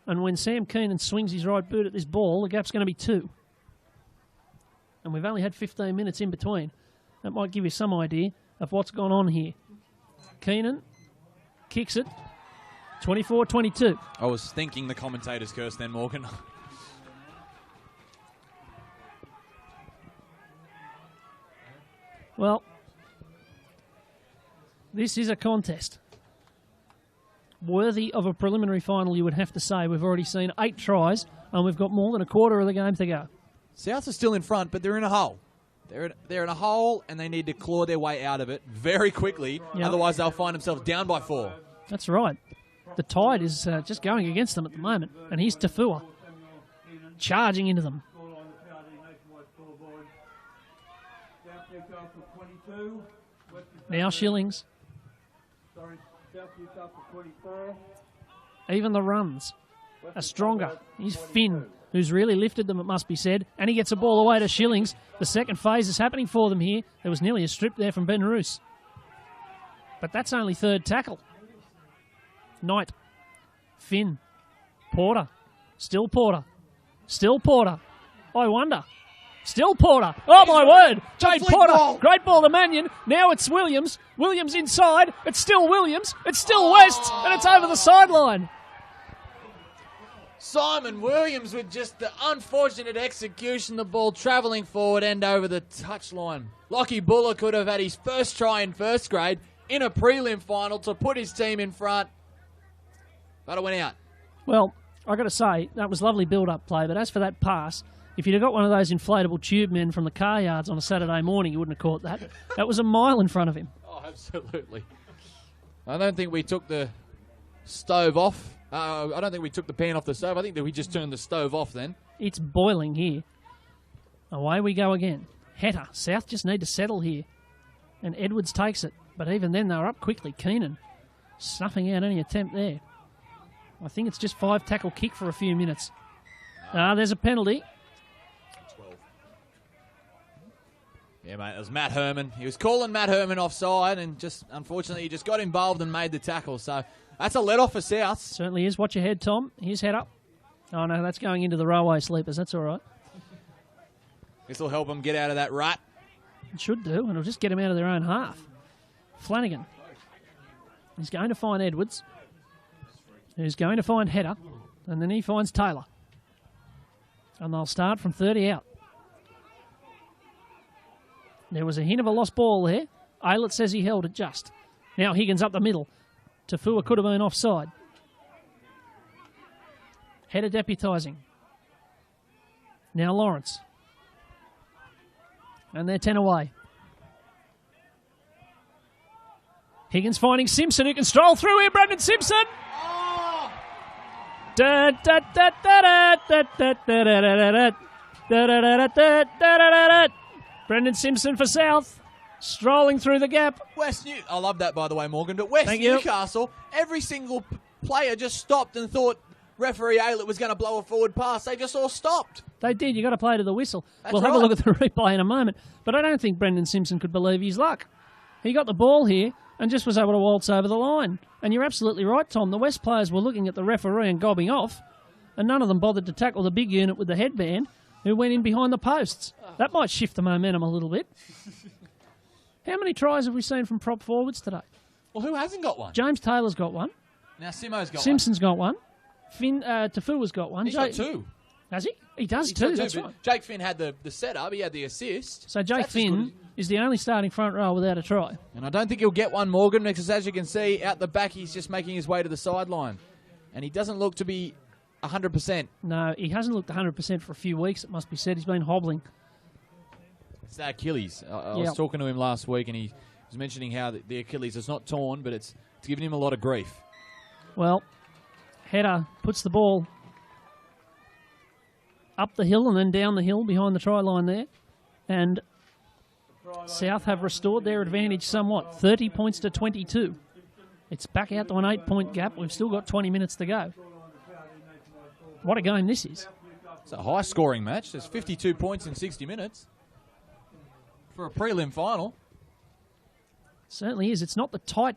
And when Sam Keenan swings his right boot at this ball, the gap's going to be 2. And we've only had 15 minutes in between. That might give you some idea of what's gone on here. Keenan kicks it. 24-22. I was thinking the commentator's curse then, Morgan. Well, this is a contest worthy of a preliminary final, you would have to say. We've already seen 8 tries, and we've got more than a quarter of the game to go. South are still in front, but they're in a hole. They're in a hole, and they need to claw their way out of it very quickly. Yep. Otherwise, they'll find themselves down by 4. That's right. The tide is just going against them at the moment, and here's Tafua charging into them. Now Shillings. Even the runs are stronger. Here's Finn, who's really lifted them, it must be said. And he gets a ball away to Shillings. The second phase is happening for them here. There was nearly a strip there from Ben Roos. But that's only third tackle. Knight. Finn. Porter. Still Porter. Still Porter. I wonder. Still Porter. Oh, my word. Jade Porter. Ball. Great ball to Mannion. Now it's Williams. Williams inside. It's still Williams. It's still West. And it's over the sideline. Simon Williams with just the unfortunate execution. The ball travelling forward and over the touchline. Lockie Buller could have had his first try in first grade in a prelim final to put his team in front. But it went out. Well, I got to say, that was lovely build-up play. But as for that pass, if you'd have got one of those inflatable tube men from the car yards on a Saturday morning, you wouldn't have caught that. That was a mile in front of him. Oh, absolutely. I don't think we took the stove off. I don't think we took the pan off the stove. I think that we just turned the stove off then. It's boiling here. Away we go again. Hatter. South just need to settle here. And Edwards takes it. But even then, they were up quickly. Keenan snuffing out any attempt there. I think it's just 5 tackle kick for a few minutes. There's a penalty. 12. Yeah, mate, it was Matt Herman. He was calling Matt Herman offside, and just unfortunately he just got involved and made the tackle. So that's a let-off for South. Certainly is. Watch your head, Tom. Here's head up. Oh, no, that's going into the railway sleepers. That's all right. This will help them get out of that rut. It should do, and it'll just get them out of their own half. Flanagan. He's going to find Edwards. Who's going to find Header, and then he finds Taylor. And they'll start from 30 out. There was a hint of a lost ball there. Aylett says he held it just. Now Higgins up the middle. Tafua could have been offside. Header deputising. Now Lawrence. And they're 10 away. Higgins finding Simpson, who can stroll through here. Brandon Simpson! Brendan Simpson for South, strolling through the gap. I love that, by the way, Morgan. But Newcastle, every single player just stopped and thought referee Aylett was going to blow a forward pass. They just all stopped. They did. You got to play to the whistle. We'll have a look at the replay in a moment. But I don't think Brendan Simpson could believe his luck. He got the ball here and just was able to waltz over the line. And you're absolutely right, Tom. The West players were looking at the referee and gobbing off, and none of them bothered to tackle the big unit with the headband who went in behind the posts. That might shift the momentum a little bit. How many tries have we seen from prop forwards today? Well, who hasn't got one? James Taylor's got one. Now Simo's got Simpson's got one. Tafua's got one. He's got 2. Has he? He does too, that's right. Jake Finn had the setup, he had the assist. So Jake Finn is the only starting front row without a try. And I don't think he'll get one, Morgan, because as you can see, out the back he's just making his way to the sideline. And he doesn't look to be 100%. No, he hasn't looked 100% for a few weeks, it must be said. He's been hobbling. It's that Achilles. I was talking to him last week and he was mentioning how the Achilles is not torn, but it's giving him a lot of grief. Well, Header puts the ball up the hill and then down the hill behind the try line there. And South have restored their advantage somewhat. 30 points to 22. It's back out to an 8-point gap. We've still got 20 minutes to go. What a game this is. It's a high-scoring match. There's 52 points in 60 minutes for a prelim final. Certainly is. It's not the tight,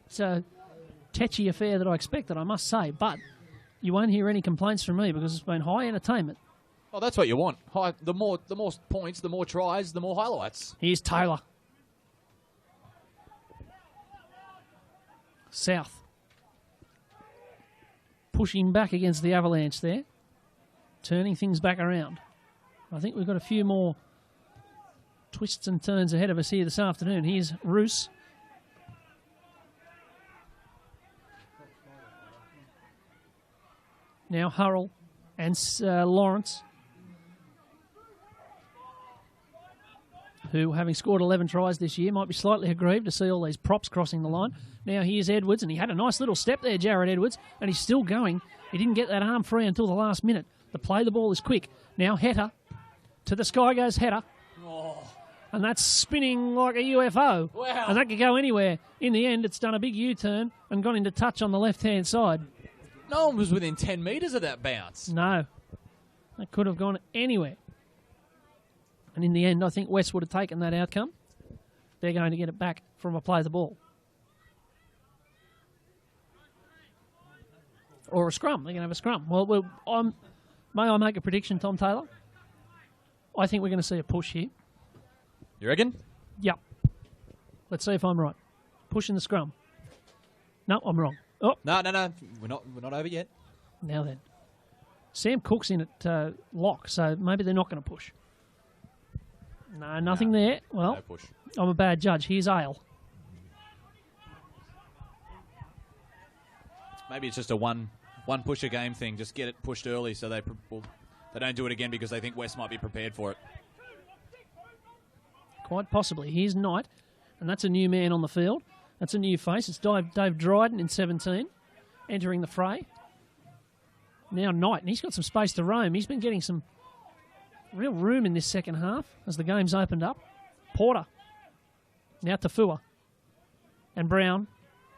tetchy affair that I expected, I must say. But you won't hear any complaints from me because it's been high entertainment. Well, that's what you want. The more points, the more tries, the more highlights. Here's Taylor. South. Pushing back against the Avalanche there. Turning things back around. I think we've got a few more twists and turns ahead of us here this afternoon. Here's Roos. Now Hurrell and Lawrence, who, having scored 11 tries this year, might be slightly aggrieved to see all these props crossing the line. Now here's Edwards, and he had a nice little step there, Jared Edwards, and he's still going. He didn't get that arm free until the last minute. The play the ball is quick. Now Hetter. To the sky goes Hetter. Oh. And that's spinning like a UFO. Wow. And that could go anywhere. In the end, it's done a big U-turn and gone into touch on the left-hand side. No one was within 10 metres of that bounce. No. That could have gone anywhere. And in the end, I think West would have taken that outcome. They're going to get it back from a play the ball. Or a scrum. They're going to have a scrum. Well, may I make a prediction, Tom Taylor? I think we're going to see a push here. You reckon? Yep. Let's see if I'm right. Push in the scrum. No, I'm wrong. Oh, No. We're not over yet. now then. Sam Cook's in at lock, so maybe they're not going to push. No, nothing there. Well, No push. I'm a bad judge. Here's Ale. Maybe it's just a one push a game thing. Just get it pushed early so they don't do it again because they think West might be prepared for it. Quite possibly. Here's Knight, and that's a new man on the field. That's a new face. It's Dave Dryden in 17, entering the fray. Now Knight, and he's got some space to roam. He's been getting some real room in this second half as the game's opened up. Porter. Now Tafua. And Brown.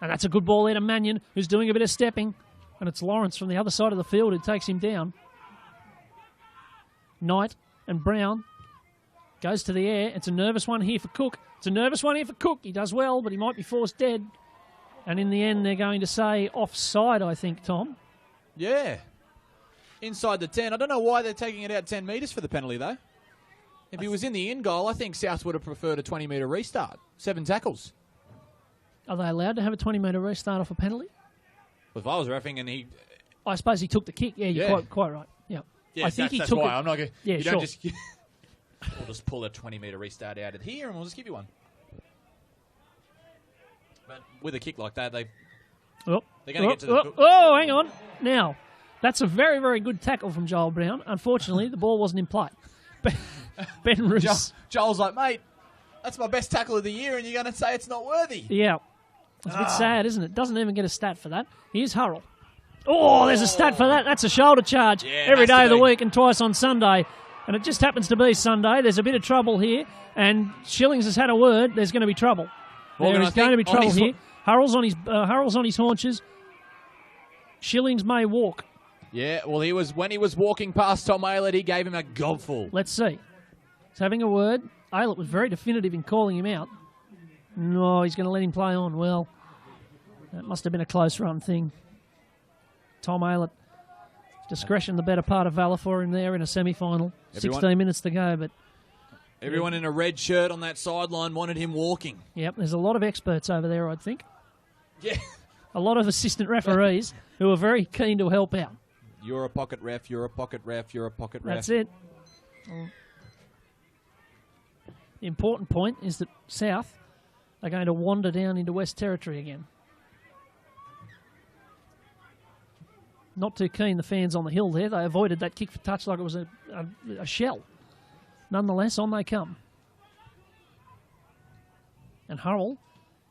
And that's a good ball there to Mannion, who's doing a bit of stepping. And it's Lawrence from the other side of the field who takes him down. Knight and Brown. Goes to the air. It's a nervous one here for Cook. It's a nervous one here for Cook. He does well, but he might be forced dead. And in the end, they're going to say offside, I think, Tom. Yeah. Inside the 10. I don't know why they're taking it out 10 metres for the penalty, though. If he was in the in goal, I think South would have preferred a 20-metre restart. 7 tackles. Are they allowed to have a 20-metre restart off a penalty? Well, if I was reffing and he... I suppose he took the kick. Yeah, you're Yeah. quite right. Yeah. Yeah, I think he that's took why. it. I'm not going to... Yeah, you sure. don't just... We'll just pull a 20-metre restart out of here and we'll just give you one. But with a kick like that, they're going to get to the... Oh, hang on. Now, that's a very, very good tackle from Joel Brown. Unfortunately, the ball wasn't in play. Ben Roos. Joel's like, mate, that's my best tackle of the year and you're going to say it's not worthy. Yeah. It's a bit sad, isn't it? Doesn't even get a stat for that. Here's Hurrell. Oh, there's a stat for that. That's a shoulder charge every day of the week and twice on Sunday. And it just happens to be Sunday. There's a bit of trouble here. And Shillings has had a word. There's going to be trouble. There is going to be trouble here. Hurrell's on his haunches. Shillings may walk. Yeah, well, when he was walking past Tom Aylett, he gave him a gobful. Let's see. He's having a word. Aylett was very definitive in calling him out. No, he's going to let him play on. Well, that must have been a close run thing. Tom Aylett, discretion the better part of valour for him there in a semi-final. 16 minutes to go, but... Everyone in a red shirt on that sideline wanted him walking. Yep, there's a lot of experts over there, I think. Yeah. A lot of assistant referees who are very keen to help out. You're a pocket ref, you're a pocket ref, you're a pocket ref. That's it. The important point is that South are going to wander down into West Territory again. Not too keen, the fans on the hill there. They avoided that kick for touch like it was a shell. Nonetheless, on they come. And Hurrell,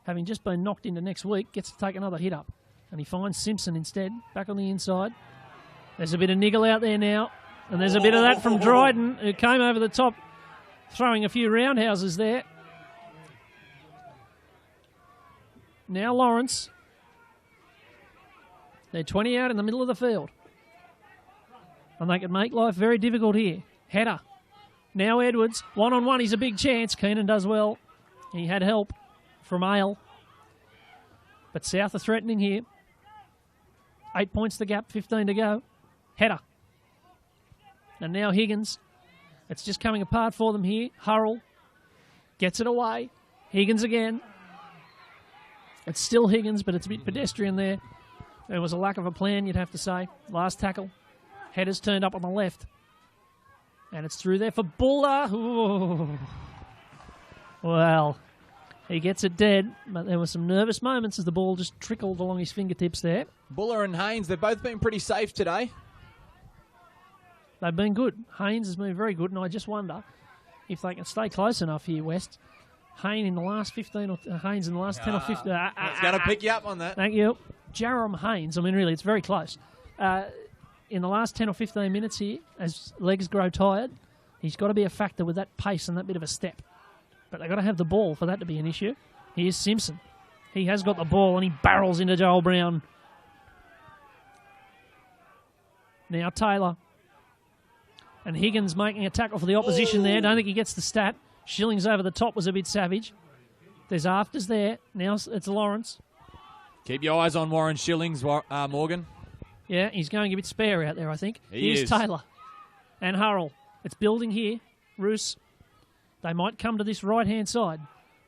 having just been knocked into next week, gets to take another hit up. And he finds Simpson instead, back on the inside. There's a bit of niggle out there now. And there's a bit of that from Dryden, who came over the top, throwing a few roundhouses there. Now Lawrence. They're 20 out in the middle of the field. And they can make life very difficult here. Header. Now Edwards. One-on-one, he's a big chance. Keenan does well. He had help from Ale. But South are threatening here. 8 points the gap, 15 to go. Header. And now Higgins. It's just coming apart for them here. Hurrell gets it away. Higgins again. It's still Higgins, but it's a bit pedestrian there. There was a lack of a plan, you'd have to say. Last tackle. Header's turned up on the left. And it's through there for Buller. Ooh. Well, he gets it dead, but there were some nervous moments as the ball just trickled along his fingertips there. Buller and Haynes, they've both been pretty safe today. They've been good. Haynes has been very good, and I just wonder if they can stay close enough here, West. Haynes in the last 15 or 10 or 15. It's going to pick you up on that. Thank you. Jerome Haynes, I mean, really, it's very close. In the last 10 or 15 minutes here, as legs grow tired, he's got to be a factor with that pace and that bit of a step. But they've got to have the ball for that to be an issue. Here's Simpson. He has got the ball and he barrels into Joel Brown. Now Taylor. And Higgins making a tackle for the opposition there. Don't think he gets the stat. Shillings over the top was a bit savage. There's afters there. Now it's Lawrence. Keep your eyes on Warren Shillings, Morgan. Yeah, he's going a bit spare out there, I think. Here's is. Taylor. And Hurrell. It's building here. Roos. They might come to this right-hand side.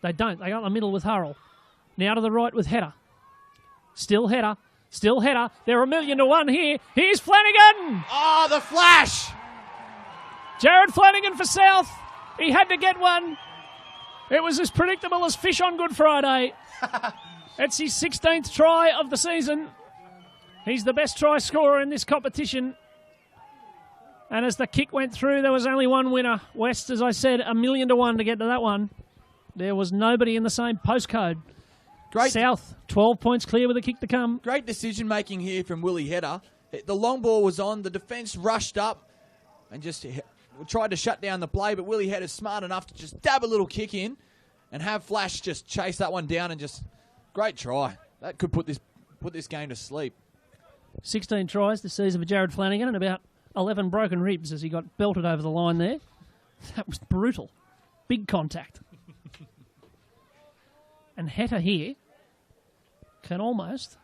They don't. They got in the middle with Hurrell. Now to the right with Hedder. Still Hedder. Still Hedder. They're 1,000,000 to 1 here. Here's Flanagan. Oh, the flash. Jared Flanagan for South. He had to get one. It was as predictable as fish on Good Friday. It's his 16th try of the season. He's the best try scorer in this competition. And as the kick went through, there was only one winner. West, as I said, 1,000,000 to 1 to get to that one. There was nobody in the same postcode. Great. South, 12 points clear with a kick to come. Great decision-making here from Willie Hedder. The long ball was on. The defence rushed up and just tried to shut down the play, but Willie Hedder's smart enough to just dab a little kick in and have Flash just chase that one down and just... Great try. That could put this game to sleep. 16 tries this season for Jared Flanagan and about 11 broken ribs as he got belted over the line there. That was brutal. Big contact. And Hedder here can almost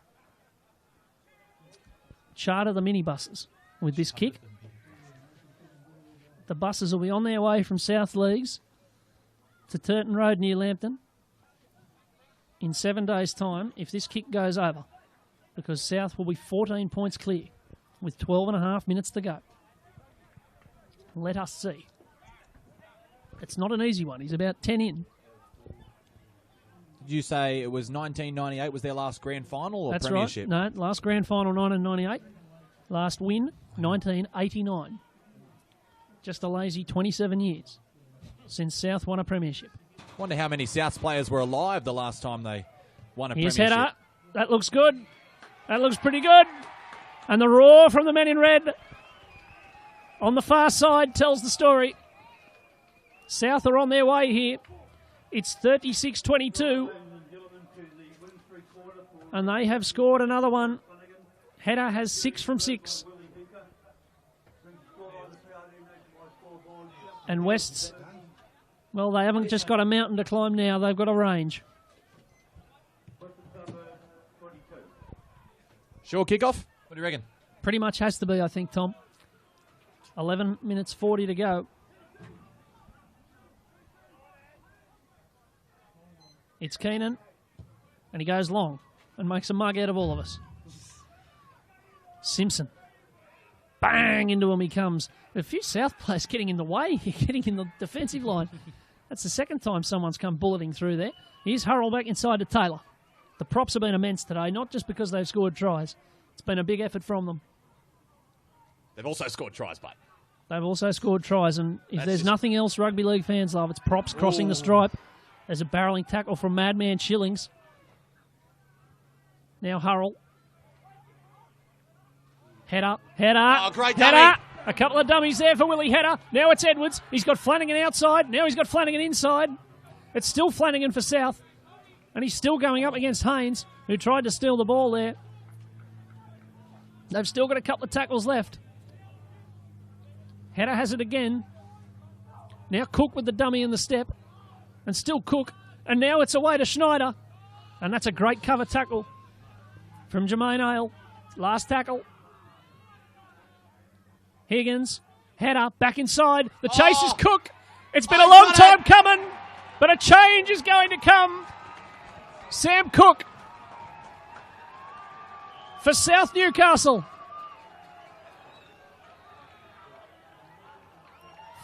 charter the minibuses with this kick. The buses will be on their way from South Leagues to Turton Road near Lambton in 7 days' time if this kick goes over, because South will be 14 points clear with 12.5 minutes to go. Let us see. It's not an easy one. He's about 10 in. Did you say it was 1998 was their last grand final or That's premiership? right. No, last grand final 1998. Last win 1989. Just a lazy 27 years since South won a premiership. Wonder how many Souths players were alive the last time they won a Here's premiership. Hedder. That looks good. That looks pretty good. And the roar from the men in red on the far side tells the story. South are on their way here. It's 36-22. And they have scored another one. Hedder has 6 from 6. And West's, well, they haven't just got a mountain to climb now. They've got a range. Sure kickoff? What do you reckon? Pretty much has to be, I think, Tom. 11 minutes 40 to go. It's Keenan, and he goes long and makes a mug out of all of us. Simpson. Bang! Into him he comes. A few South players getting in the way, getting in the defensive line. That's the second time someone's come bulleting through there. Here's Hurrell back inside to Taylor. The props have been immense today, not just because they've scored tries. It's been a big effort from them. They've also scored tries, but They've also scored tries, and if That's there's just- nothing else rugby league fans love, it's props crossing the stripe. There's a barrelling tackle from Madman Shillings. Now Hurrell. Hedder. Oh, great Hedder. dummy. A couple of dummies there for Willie Hedder. Now it's Edwards. He's got Flanagan outside. Now he's got Flanagan inside. It's still Flanagan for South. And he's still going up against Haynes, who tried to steal the ball there. They've still got a couple of tackles left. Hedder has it again. Now Cook with the dummy in the step. And still Cook. And now it's away to Schneider. And that's a great cover tackle from Jermaine Ale. Last tackle. Higgins. Hedder back inside. The chase is Cook. It's been a long time coming, but a change is going to come. Sam Cook for South Newcastle.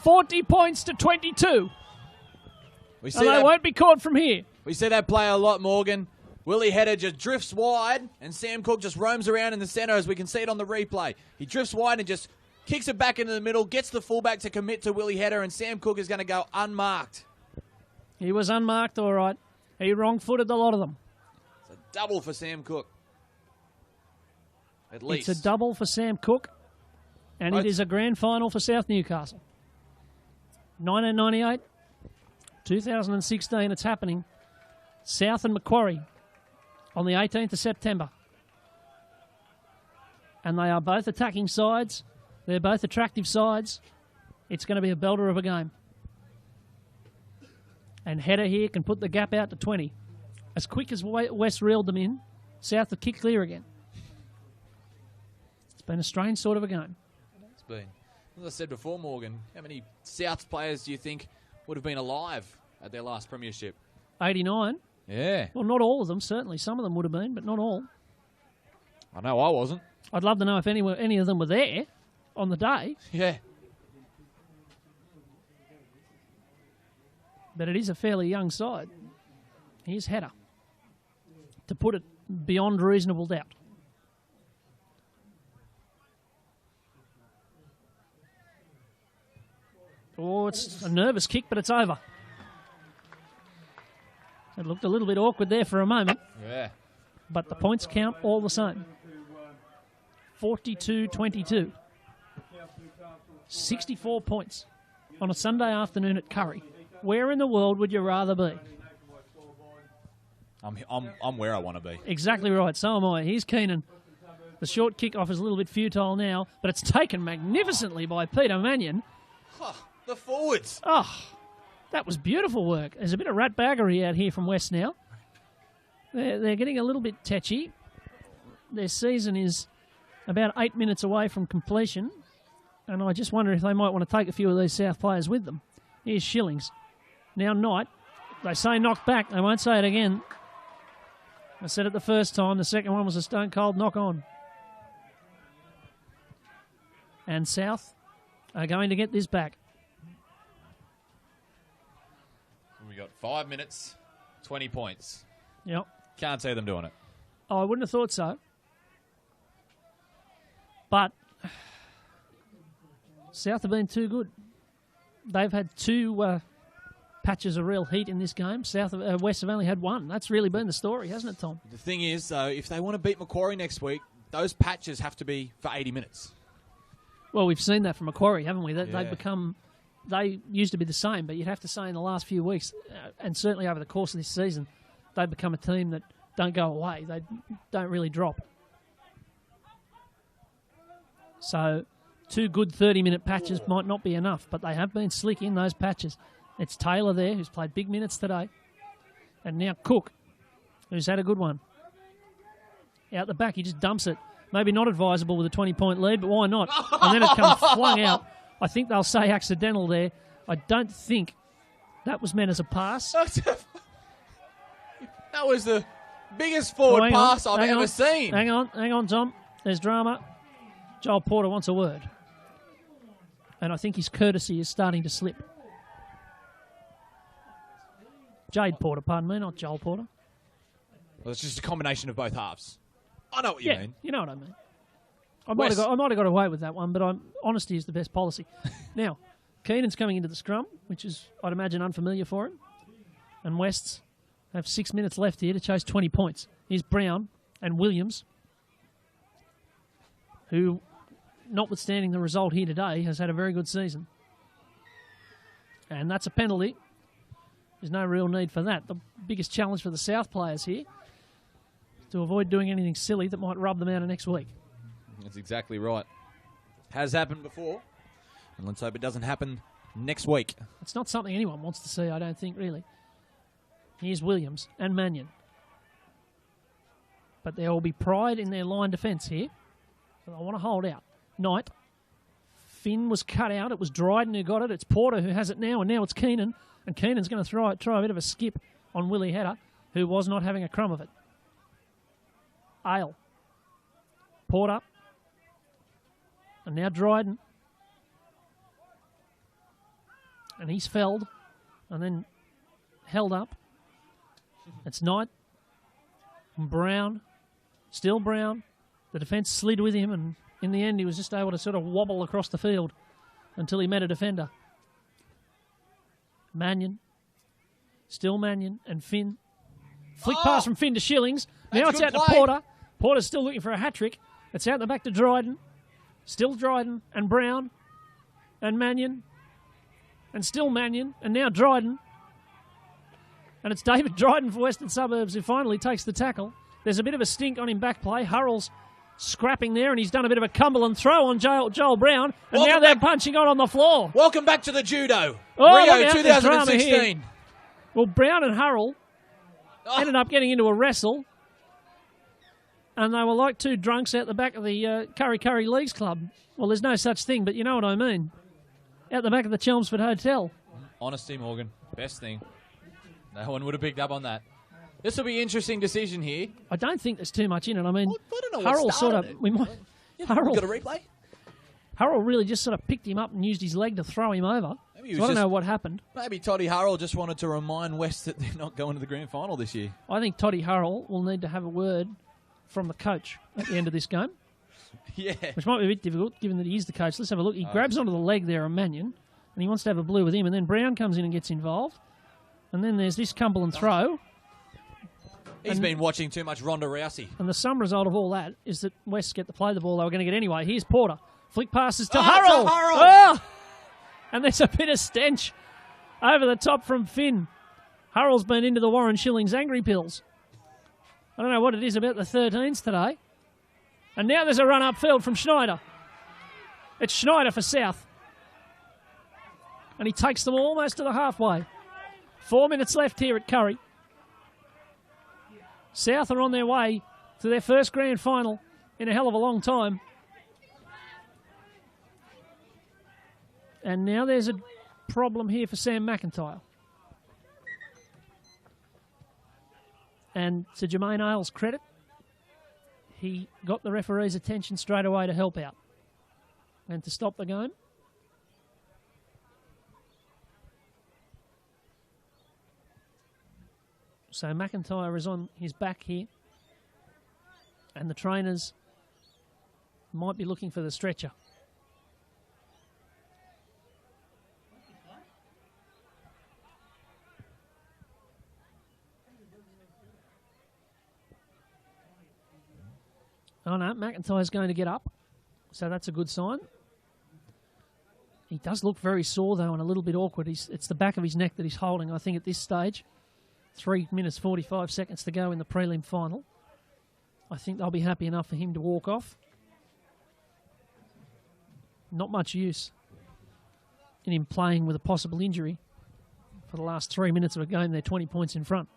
40 points to 22. We see And they that, won't be caught from here. we see that play a lot, Morgan. Willie Header just drifts wide, and Sam Cook just roams around in the centre, as we can see it on the replay. He drifts wide and just kicks it back into the middle, gets the fullback to commit to Willie Header, and Sam Cook is going to go unmarked. He was unmarked, all right. He wrong-footed a lot of them. It's a double for Sam Cook. At least. It's a double for Sam Cook, and it is a grand final for South Newcastle. 1998, 2016, it's happening. South and Macquarie on the 18th of September. And they are both attacking sides. They're both attractive sides. It's going to be a belter of a game. And Header here can put the gap out to 20. As quick as West reeled them in, South have kicked clear again. It's been a strange sort of a game. It's been. As I said before, Morgan, how many Souths players do you think would have been alive at their last premiership? 89. Yeah. Well, not all of them, certainly. Some of them would have been, but not all. I know I wasn't. I'd love to know if any of them were there on the day. Yeah. But it is a fairly young side. Here's Header, to put it beyond reasonable doubt. Oh, it's a nervous kick, but it's over. It looked a little bit awkward there for a moment, Yeah. but the points count all the same. 42-22. 64 points on a Sunday afternoon at Curry. Where in the world would you rather be? I'm where I want to be. Exactly right, so am I. Here's Keenan. The short kick-off is a little bit futile now, but it's taken magnificently by Peter Mannion. The forwards. Oh, that was beautiful work. There's a bit of ratbaggery out here from West now. They're getting a little bit tetchy. Their season is about 8 minutes away from completion, and I just wonder if they might want to take a few of these South players with them. Here's Shillings. Now Knight. They say knock back. They won't say it again. I said it the first time. The second one was a stone-cold knock-on. And South are going to get this back. We got 5 minutes, 20 points. Yep. Can't see them doing it. Oh, I wouldn't have thought so. But South have been too good. They've had two patches of real heat in this game. West have only had one. That's really been the story, hasn't it, Tom? The thing is, though, if they want to beat Macquarie next week, those patches have to be for 80 minutes. Well, we've seen that from Macquarie, haven't we? Yeah. They used to be the same, but you'd have to say in the last few weeks, and certainly over the course of this season, they've become a team that don't go away. They don't really drop. So 2 good 30-minute patches might not be enough, but they have been slick in those patches. It's Taylor there, who's played big minutes today. And now Cook, who's had a good one. Out the back, he just dumps it. Maybe not advisable with a 20-point lead, but why not? And then it comes flung out. I think they'll say accidental there. I don't think that was meant as a pass. That was the biggest forward pass I've ever seen. Hang on, Tom. There's drama. Joel Porter wants a word. And I think his courtesy is starting to slip. Jade Porter, pardon me, not Joel Porter. Well, it's just a combination of both halves. I know what you mean. You know what I mean. I might have got away with that one, but honesty is the best policy. Now, Keenan's coming into the scrum, which is, I'd imagine, unfamiliar for him. And Wests have 6 minutes left here to chase 20 points. Here's Brown and Williams, who, notwithstanding the result here today, has had a very good season. And that's a penalty. There's no real need for that. The biggest challenge for the South players here is to avoid doing anything silly that might rub them out of next week. That's exactly right. Has happened before, and let's hope it doesn't happen next week. It's not something anyone wants to see, I don't think, really. Here's Williams and Mannion. But there will be pride in their line defence here. So I want to hold out. Knight. Finn was cut out. It was Dryden who got it. It's Porter who has it now, and now it's Keenan. And Keenan's going to try a bit of a skip on Willie Header, who was not having a crumb of it. Ale. Porter. And now Dryden. And he's felled. And then held up. It's Knight. And Brown. Still Brown. The defence slid with him, and in the end he was just able to sort of wobble across the field until he met a defender. Mannion. Still Mannion and Finn. Flick pass from Finn to Shillings. Now it's out to Porter. Porter's still looking for a hat-trick. It's out the back to Dryden. Still Dryden and Brown and Mannion. And still Mannion. And now Dryden. And it's David Dryden for Western Suburbs who finally takes the tackle. There's a bit of a stink on him back play. Hurrell's scrapping there, and he's done a bit of a Cumberland throw on Joel Brown. And now they're punching on the floor. Welcome back to the judo. Rio 2016. Well, Brown and Hurrell ended up getting into a wrestle, and they were like two drunks out the back of the Curry Leagues Club. Well, there's no such thing, but you know what I mean. Out the back of the Chelmsford Hotel. Honesty, Morgan. Best thing. No one would have picked up on that. This will be an interesting decision here. I don't think there's too much in it. I mean, I don't know Hurrell what started it. we might. Hurrell got a replay. Hurrell really just sort of picked him up and used his leg to throw him over. So I don't know what happened. Maybe Toddy Hurrell just wanted to remind West that they're not going to the grand final this year. I think Toddy Hurrell will need to have a word from the coach at the end of this game. Yeah. Which might be a bit difficult, given that he is the coach. Let's have a look. He grabs onto the leg there of Mannion, and he wants to have a blue with him, and then Brown comes in and gets involved. And then there's this Cumberland throw. He's been watching too much Ronda Rousey. And the sum result of all that is that West get to play the ball they were going to get anyway. Here's Porter. Flick passes to Hurrell. Oh! And there's a bit of stench over the top from Finn. Hurrell's been into the Warren Shillings angry pills. I don't know what it is about the 13s today. And now there's a run upfield from Schneider. It's Schneider for South. And he takes them almost to the halfway. 4 minutes left here at Curry. South are on their way to their first grand final in a hell of a long time. And now there's a problem here for Sam McIntyre. And to Jermaine Ailes' credit, he got the referee's attention straight away to help out and to stop the game. So McIntyre is on his back here. And the trainers might be looking for the stretcher. Oh no, McIntyre's going to get up. So that's a good sign. He does look very sore though and a little bit awkward. It's the back of his neck that he's holding, I think, at this stage. 3 minutes 45 seconds to go in the prelim final. I think they'll be happy enough for him to walk off. Not much use in him playing with a possible injury. For the last 3 minutes of a game, they're 20 points in front.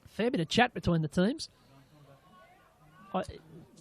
Fair bit of chat between the teams.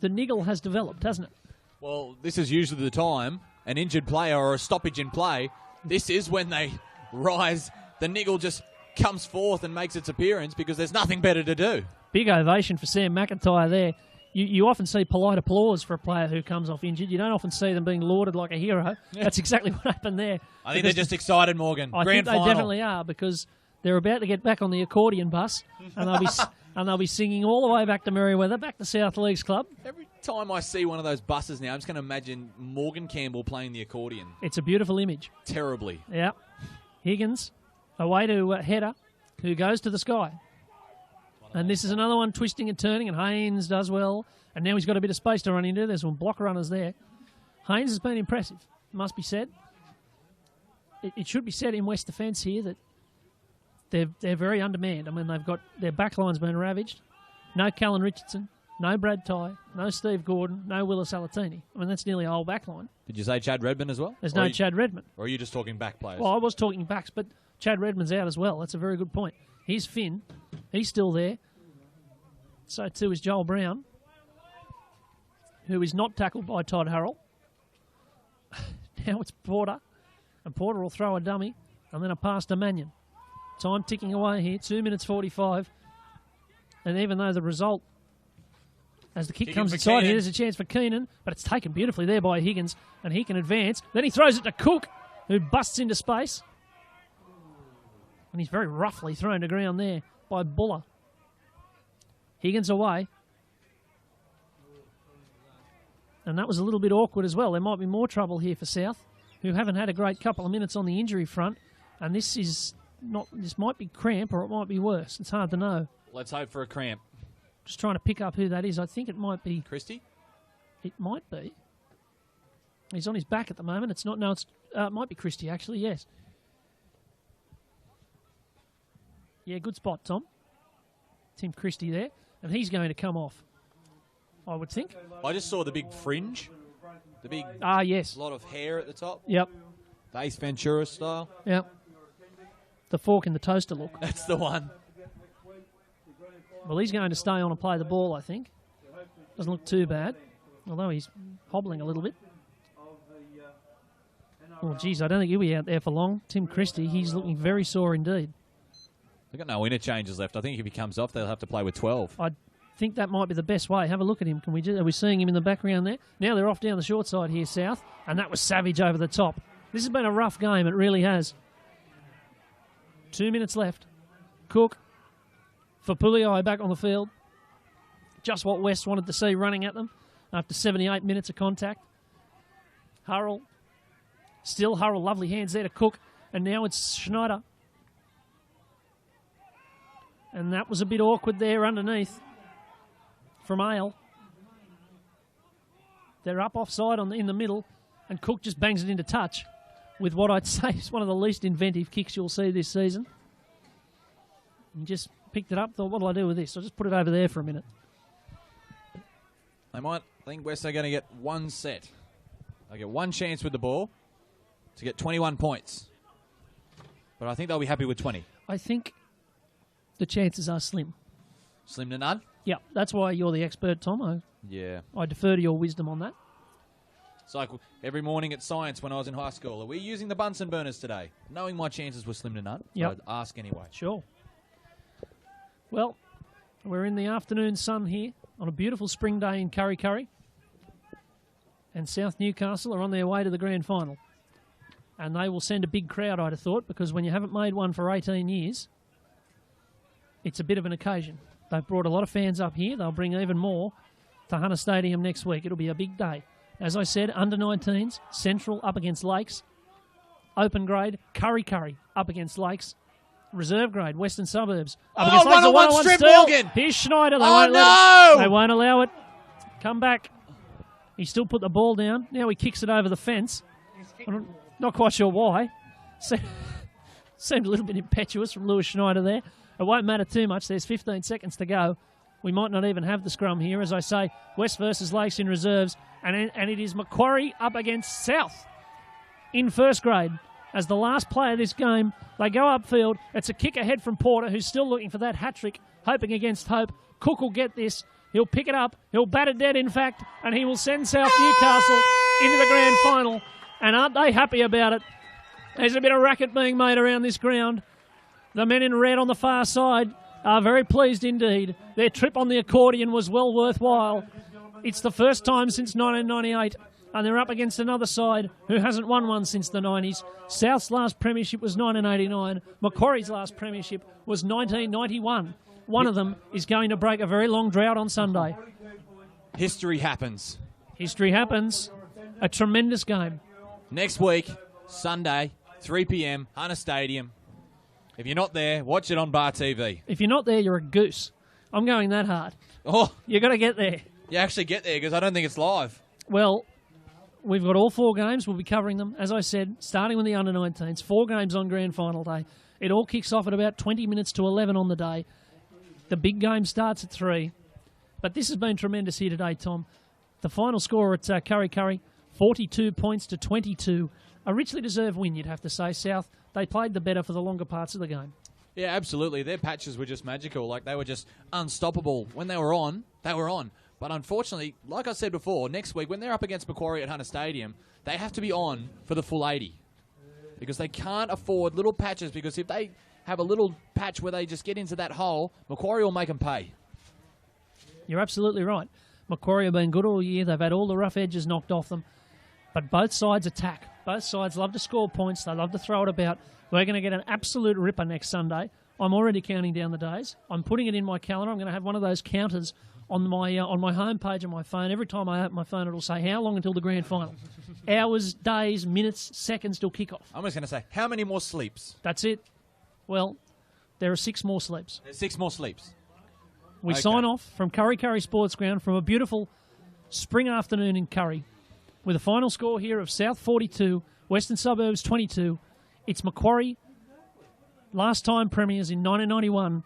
The niggle has developed, hasn't it? Well, this is usually the time, an injured player or a stoppage in play, this is when they rise. The niggle just comes forth and makes its appearance because there's nothing better to do. Big ovation for Sam McIntyre there. You often see polite applause for a player who comes off injured. You don't often see them being lauded like a hero. Yeah. That's exactly what happened there. I think they're just excited, Morgan. I think they definitely are because they're about to get back on the accordion bus and they'll be singing all the way back to Merriweather, back to South Leagues Club. Every time I see one of those buses now, I'm just going to imagine Morgan Campbell playing the accordion. It's a beautiful image. Terribly. Yeah. Higgins away to Header, who goes to the sky. And this is another one twisting and turning, and Haynes does well. And now he's got a bit of space to run into. There's some block runners there. Haynes has been impressive, must be said. It should be said in West defence here that they're very undermanned. I mean, they've got their back line's been ravaged. No Callan Richardson, no Brad Tye, no Steve Gordon, no Willis Alatini. I mean, that's nearly a whole back line. Did you say Chad Redmond as well? There's no Chad Redmond. Or are you just talking back players? Well, I was talking backs, but Chad Redmond's out as well. That's a very good point. Here's Finn. He's still there. So too is Joel Brown, who is not tackled by Todd Harrell. Now it's Porter. And Porter will throw a dummy and then a pass to Mannion. Time ticking away here, 2 minutes 45. And even though the result As the kick Kicking comes for inside here, Keenan. there's a chance for Keenan, but it's taken beautifully there by Higgins, and he can advance. Then he throws it to Cook, who busts into space. And he's very roughly thrown to ground there by Buller. Higgins away. And that was a little bit awkward as well. There might be more trouble here for South, who haven't had a great couple of minutes on the injury front. And this might be cramp or it might be worse. It's hard to know. Let's hope for a cramp. Just trying to pick up who that is. I think it might be. Christie? It might be. He's on his back at the moment. It's not. No, it might be Christie, actually, yes. Yeah, good spot, Tom. Tim Christie there. And he's going to come off, I would think. I just saw the big fringe. The big Yes. lot of hair at the top. Yep. Ace Ventura style. Yep. The fork in the toaster look. That's the one. Well, he's going to stay on and play the ball, I think. Doesn't look too bad, although he's hobbling a little bit. Oh, geez, I don't think he'll be out there for long. Tim Christie, he's looking very sore indeed. They've got no interchanges left. I think if he comes off, they'll have to play with 12. I think that might be the best way. Have a look at him. Are we seeing him in the background there? Now they're off down the short side here, South, and that was savage over the top. This has been a rough game. It really has. 2 minutes left. Cook for Pulliai back on the field. Just what West wanted to see running at them after 78 minutes of contact. Hurrell. Still Hurrell. Lovely hands there to Cook. And now it's Schneider. And that was a bit awkward there underneath from Ale. They're up offside in the middle. And Cook just bangs it into touch with what I'd say is one of the least inventive kicks you'll see this season. And just picked it up, thought, what'll I do with this? I'll just put it over there for a minute. They might think West are going to get one set. They get one chance with the ball to get 21 points. But I think they'll be happy with 20. I think the chances are slim. Slim to none? Yeah, that's why you're the expert, Tom. Yeah. I defer to your wisdom on that. It's like every morning at science when I was in high school. Are we using the Bunsen burners today? Knowing my chances were slim to none, Yep. I'd ask anyway. Sure. Well, we're in the afternoon sun here on a beautiful spring day in Kurri Kurri. And South Newcastle are on their way to the grand final. And they will send a big crowd, I'd have thought, because when you haven't made one for 18 years, it's a bit of an occasion. They've brought a lot of fans up here. They'll bring even more to Hunter Stadium next week. It'll be a big day. As I said, under-19s, Central up against Lakes. Open grade, Kurri Kurri up against Lakes. Reserve grade, Western Suburbs up against Lakes. A 1-on-1 strip, steal. Morgan. Here's Schneider. They won't allow it. Come back. He still put the ball down. Now he kicks it over the fence. I'm not quite sure why. Seemed a little bit impetuous from Lewis Schneider there. It won't matter too much. There's 15 seconds to go. We might not even have the scrum here. As I say, West versus Lakes in reserves. And it is Macquarie up against South in first grade. As the last play of this game, they go upfield. It's a kick ahead from Porter, who's still looking for that hat-trick, hoping against hope. Cook will get this. He'll pick it up. He'll bat it dead, in fact, and he will send South Newcastle into the grand final. And aren't they happy about it? There's a bit of racket being made around this ground. The men in red on the far side are very pleased indeed. Their trip on the accordion was well worthwhile. It's the first time since 1998, and they're up against another side who hasn't won one since the 90s. South's last premiership was 1989. Macquarie's last premiership was 1991. One of them is going to break a very long drought on Sunday. History happens. History happens. A tremendous game. Next week, Sunday, 3 p.m, Hunter Stadium. If you're not there, watch it on Bar TV. If you're not there, you're a goose. I'm going that hard. Oh, You've got to get there. you actually get there because I don't think it's live. Well, we've got all 4 games. We'll be covering them, as I said, starting with the under-19s. 4 games on grand final day. It all kicks off at about 20 minutes to 11 on the day. The big game starts at 3. But this has been tremendous here today, Tom. The final score at Kurri Kurri, 42 points to 22. A richly deserved win, you'd have to say. South, they played the better for the longer parts of the game. Yeah, absolutely. Their patches were just magical. Like, they were just unstoppable. When they were on, they were on. But unfortunately, like I said before, next week, when they're up against Macquarie at Hunter Stadium, they have to be on for the full 80. Because they can't afford little patches, because if they have a little patch where they just get into that hole, Macquarie will make them pay. You're absolutely right. Macquarie have been good all year. They've had all the rough edges knocked off them. But both sides attack. Both sides love to score points. They love to throw it about. We're going to get an absolute ripper next Sunday. I'm already counting down the days. I'm putting it in my calendar. I'm going to have one of those counters on my homepage on my phone. Every time I open my phone, it'll say, how long until the grand final? Hours, days, minutes, seconds till kickoff. I'm just going to say, how many more sleeps? That's it. Well, there are 6 more sleeps. There's 6 more sleeps. We sign off from Curry Sports Ground from a beautiful spring afternoon in Curry with a final score here of South 42, Western Suburbs 22. It's Macquarie, last time premiers in 1991,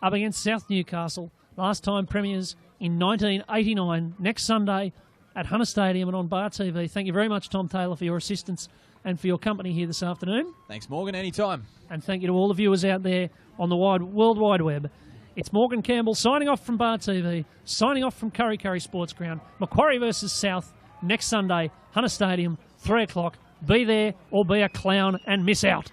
up against South Newcastle, last time premiers in 1989, next Sunday at Hunter Stadium and on Bar TV. Thank you very much, Tom Taylor, for your assistance and for your company here this afternoon. Thanks, Morgan. Anytime. And thank you to all the viewers out there on the World Wide Web. It's Morgan Campbell signing off from Bar TV, signing off from Curry Sports Ground. Macquarie versus South next Sunday, Hunter Stadium, 3 o'clock. Be there or be a clown and miss out.